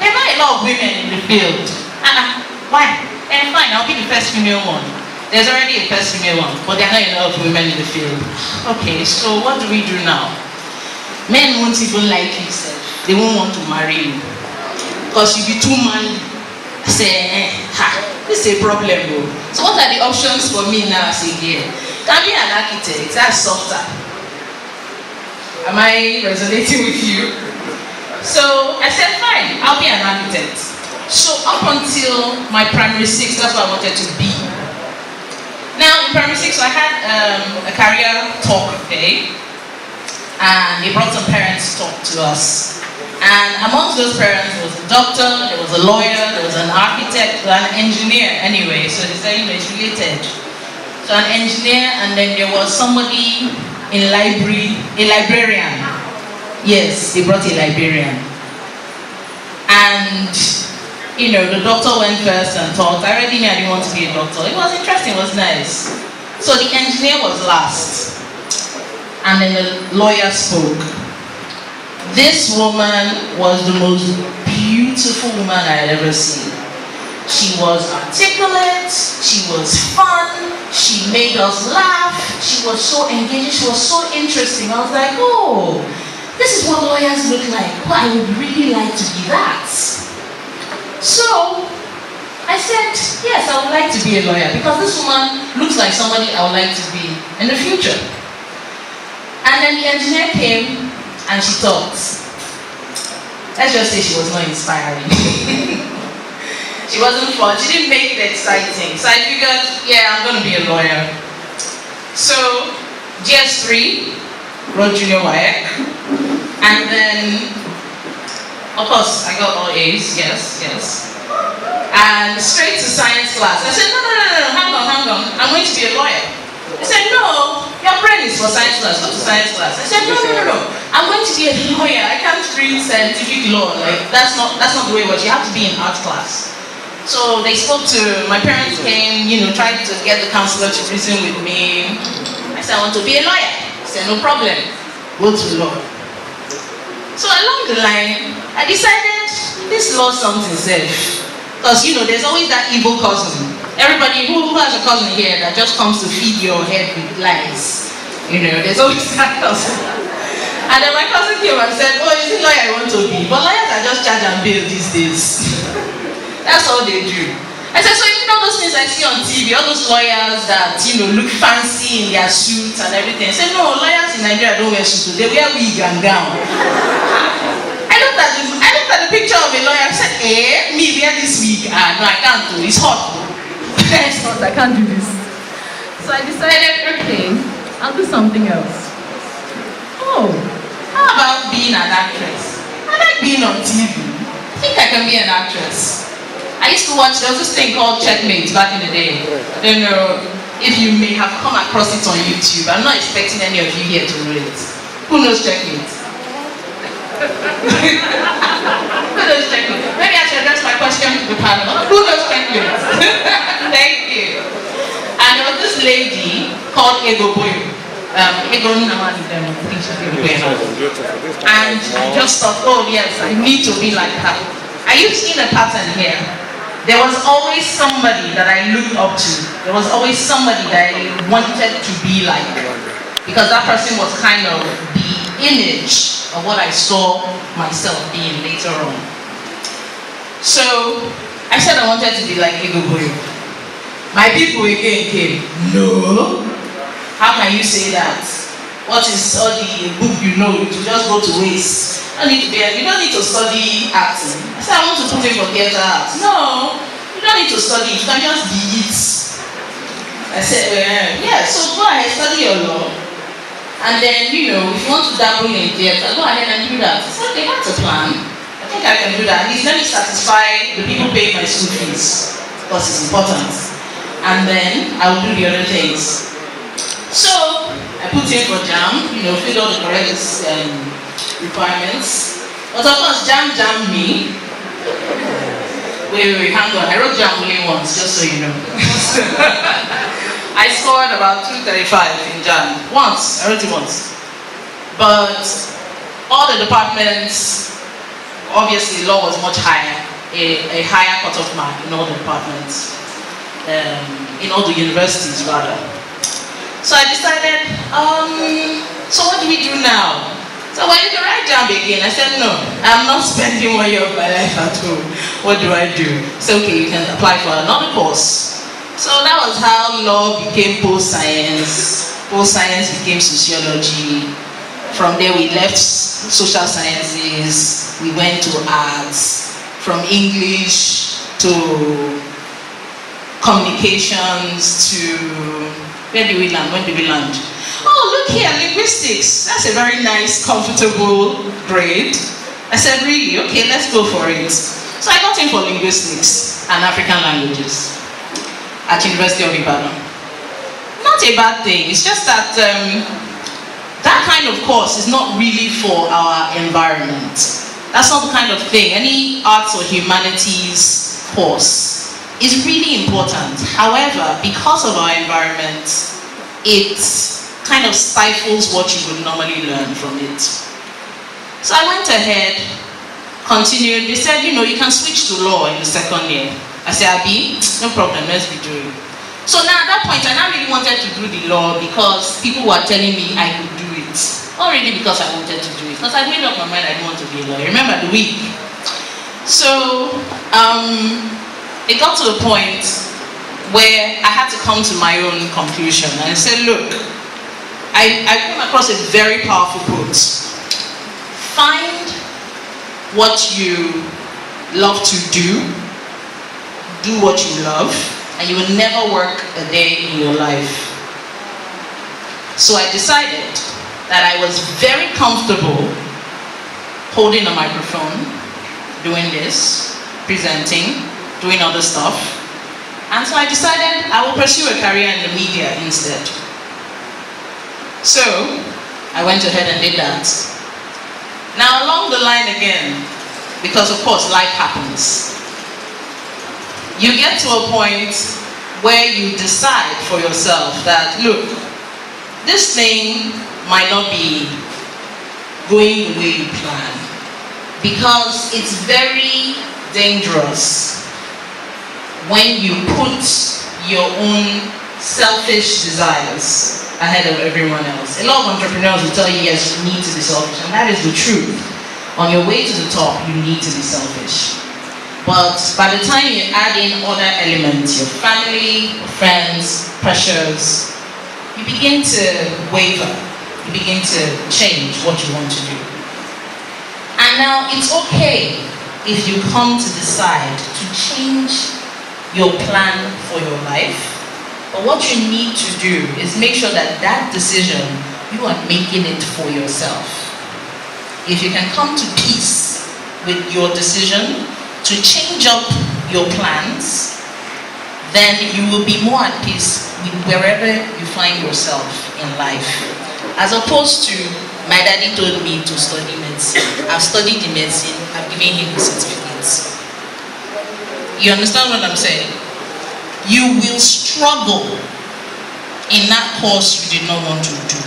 there are not a lot of women in the field. Why? Fine, I'll be the first female one. There's already a first female one, but there are not a lot of women in the field. Okay, so what do we do now? Men won't even like you, sir. They won't want to marry you. Because you'll be too manly. I say, this is a problem, bro. So what are the options for me now? I say, yeah. Can be an architect, that's softer. Am I resonating with you? So I said, fine, I'll be an architect. So up until my primary 6, that's what I wanted to be. Now in primary 6, I had a career talk day, and they brought some parents to talk to us. And amongst those parents there was a doctor, there was a lawyer, there was an architect, an engineer anyway, so they said, it's related. So an engineer, and then there was somebody in library, a librarian. Yes, they brought a librarian. And, the doctor went first and talked. I already knew I didn't want to be a doctor. It was interesting, it was nice. So the engineer was last. And then the lawyer spoke. This woman was the most beautiful woman I had ever seen. She was articulate, she was fun, she made us laugh, she was so engaging, she was so interesting. I was like, oh, this is what lawyers look like. Well, I would really like to be that. So I said, yes, I would like to be a lawyer because this woman looks like somebody I would like to be in the future. And then the engineer came and she talked. Let's just say she was not inspiring. She wasn't fun. She didn't make it exciting. So I figured, yeah, I'm going to be a lawyer. So GS3, wrote junior WAEC. And then, of course, I got all A's, yes. And straight to science class. I said, no, hang on. I'm going to be a lawyer. I said, no, your brain is for science class. Go to science class. I said, no. I'm going to be a lawyer. I can't read scientific law. Like, that's not the way it works. You have to be in art class. So they spoke to, my parents came, tried to get the counselor to reason with me. I said, I want to be a lawyer. I said, no problem. Go to law. So along the line, I decided this law something safe. Because, there's always that evil cousin. Everybody who has a cousin here that just comes to feed your head with lies. There's always that cousin. And then my cousin came and said, oh, is it lawyer I want to be? But lawyers are just charge and bail these days. That's all they do. I said, so those things I see on TV, all those lawyers that, look fancy in their suits and everything. I said, no, lawyers in Nigeria don't wear suits, they wear wig and gown. I looked at the picture of a lawyer. I said, me wear this wig? No, I can't do it. It's hot. It's hot, I can't do this. So I decided, okay, I'll do something else. Oh, how about being an actress? I like being on TV. I think I can be an actress. I used to watch, there was this thing called Checkmate back in the day. I don't know if you may have come across it on YouTube. I'm not expecting any of you here to know it. Who knows Checkmate? Who knows Checkmate? Maybe I should address my question to the panel. Who knows Checkmate? Thank you. And there was this lady called Ego Boyo. And I just thought, oh yes, I need to be like her. Are you seeing a pattern here? There was always somebody that I looked up to. There was always somebody that I wanted to be like. Because that person was kind of the image of what I saw myself being later on. So I said I wanted to be like Ego Boyo. My people again came, no. How can you say that? What is all the book you know? You just go to waste. You don't need to study acting. I said I want to put in for theater arts. No, you don't need to study. You can just be it. I said, yeah. So go ahead, study your law, and then if you want to dabble in theater, go ahead and do that. I said, okay, that's a plan. I think I can do that. At least let me satisfy the people paying my school fees because it's important, and then I will do the other things. So I put in for JAM, fill all the correct requirements. But of course, JAM jammed me. Wait, hang on. I wrote Jambuli once, just so you know. I scored about 235 in Jan. Once, I wrote it once. But all the departments, obviously law was much higher, a higher cutoff mark in all the departments, in all the universities rather. So I decided, so what do we do now? So when you can write JAMB again, I said, no, I'm not spending 1 year of my life at home. What do I do? So okay, you can apply for another course. So that was how law became post-science. Post-science became sociology. From there we left social sciences, we went to arts, from English to communications to, where do we land? When do we land? Oh, look here, linguistics. That's a very nice, comfortable grade. I said, really? Okay, let's go for it. So I got in for linguistics and African languages at University of Ibadan. Not a bad thing. It's just that that kind of course is not really for our environment. That's not the kind of thing. Any arts or humanities course is really important. However, because of our environment, it kind of stifles what you would normally learn from it. So I went ahead, continued. They said, you know, you can switch to law in the second year. I said, Abi, no problem, let's be doing. So now at that point, I now really wanted to do the law because people were telling me I could do it. Not really because I wanted to do it, because I made up my mind I didn't want to be a lawyer. Remember the week? So it got to the point where I had to come to my own conclusion. And I said, look, I came across a very powerful quote. Find what you love to do what you love, and you will never work a day in your life. So I decided that I was very comfortable holding a microphone, doing this, presenting, doing other stuff. And so I decided I will pursue a career in the media instead. So I went ahead and did that. Now along the line again, because of course life happens, you get to a point where you decide for yourself that, look, this thing might not be going the way you plan, because it's very dangerous when you put your own selfish desires ahead of everyone else. A lot of entrepreneurs will tell you, yes, you need to be selfish, and that is the truth. On your way to the top, you need to be selfish. But by the time you add in other elements, your family, your friends, pressures, you begin to waver. You begin to change what you want to do. And now it's okay if you come to decide to change your plan for your life. But what you need to do is make sure that that decision, you are making it for yourself. If you can come to peace with your decision to change up your plans, then you will be more at peace with wherever you find yourself in life. As opposed to, my daddy told me to study medicine. I've studied the medicine, I've given him the certificates. You understand what I'm saying? You will struggle in that course you did not want to do.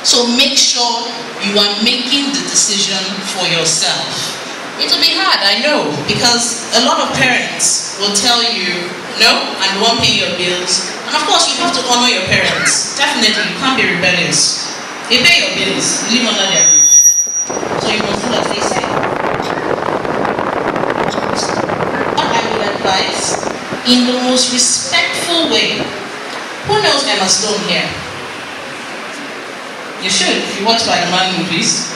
So make sure you are making the decision for yourself. It will be hard, I know, because a lot of parents will tell you, no, and won't pay your bills. And of course, you have to honor your parents. Definitely, you can't be rebellious. They pay your bills, you live under their roof. So you must do as they say. What I would advise, in the most respectful way, who knows Emma Stone here? You should, if you watch Spider-Man movies.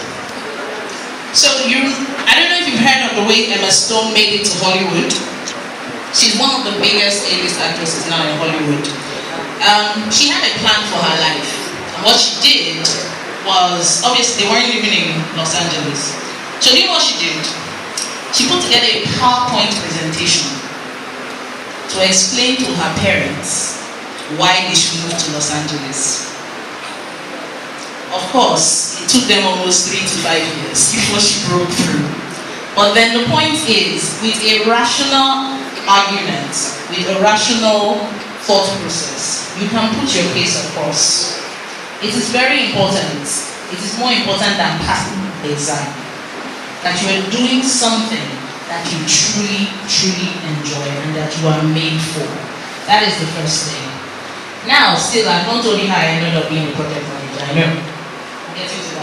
So I don't know if you've heard of the way Emma Stone made it to Hollywood. She's one of the biggest A-list actresses now in Hollywood. She had a plan for her life. And what she did was, obviously they weren't living in Los Angeles. So you know what she did? She put together a PowerPoint presentation to explain to her parents why they should move to Los Angeles. Of course, it took them almost 3 to 5 years before she broke through. But then the point is, with a rational argument, with a rational thought process, you can put your case across. It is very important. It is more important than passing the exam. That you are doing something that you truly, truly enjoy and that you are made for. That is the first thing. Now, still, I've not told you how I ended up being a project manager. I know. I'm getting to